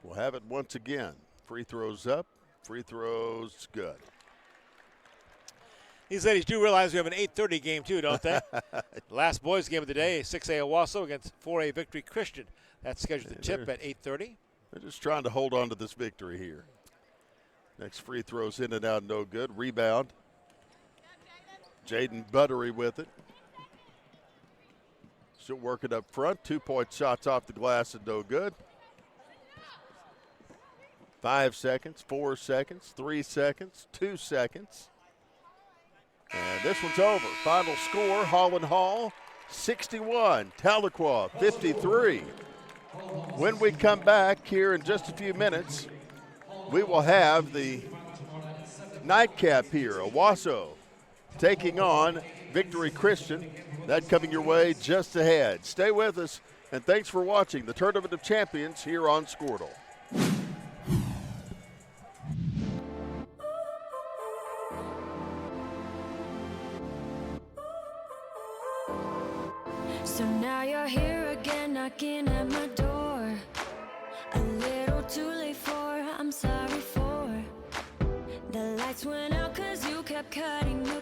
will have it once again. Free throws up, free throws good. These ladies do realize we have an 8:30 game too, don't they? The last boys game of the day, 6A Owasso against 4A Victory Christian. That's scheduled to tip at 8:30. They're just trying to hold on to this victory here. Next free throw's in and out, no good. Rebound. Jaden Buttery with it. She'll work it up front. 2-point shots off the glass and no good. 5 seconds, 4 seconds, 3 seconds, 2 seconds. And this one's over. Final score, Holland Hall 61, Tahlequah 53. When we come back here in just a few minutes, we will have the nightcap here, Owasso taking on Victory Christian. That coming your way just ahead. Stay with us, and thanks for watching the Tournament of Champions here on Squirtle. So now you're here again, knocking at my door. A little too late for, I'm sorry for. The lights went out 'cause you kept cutting the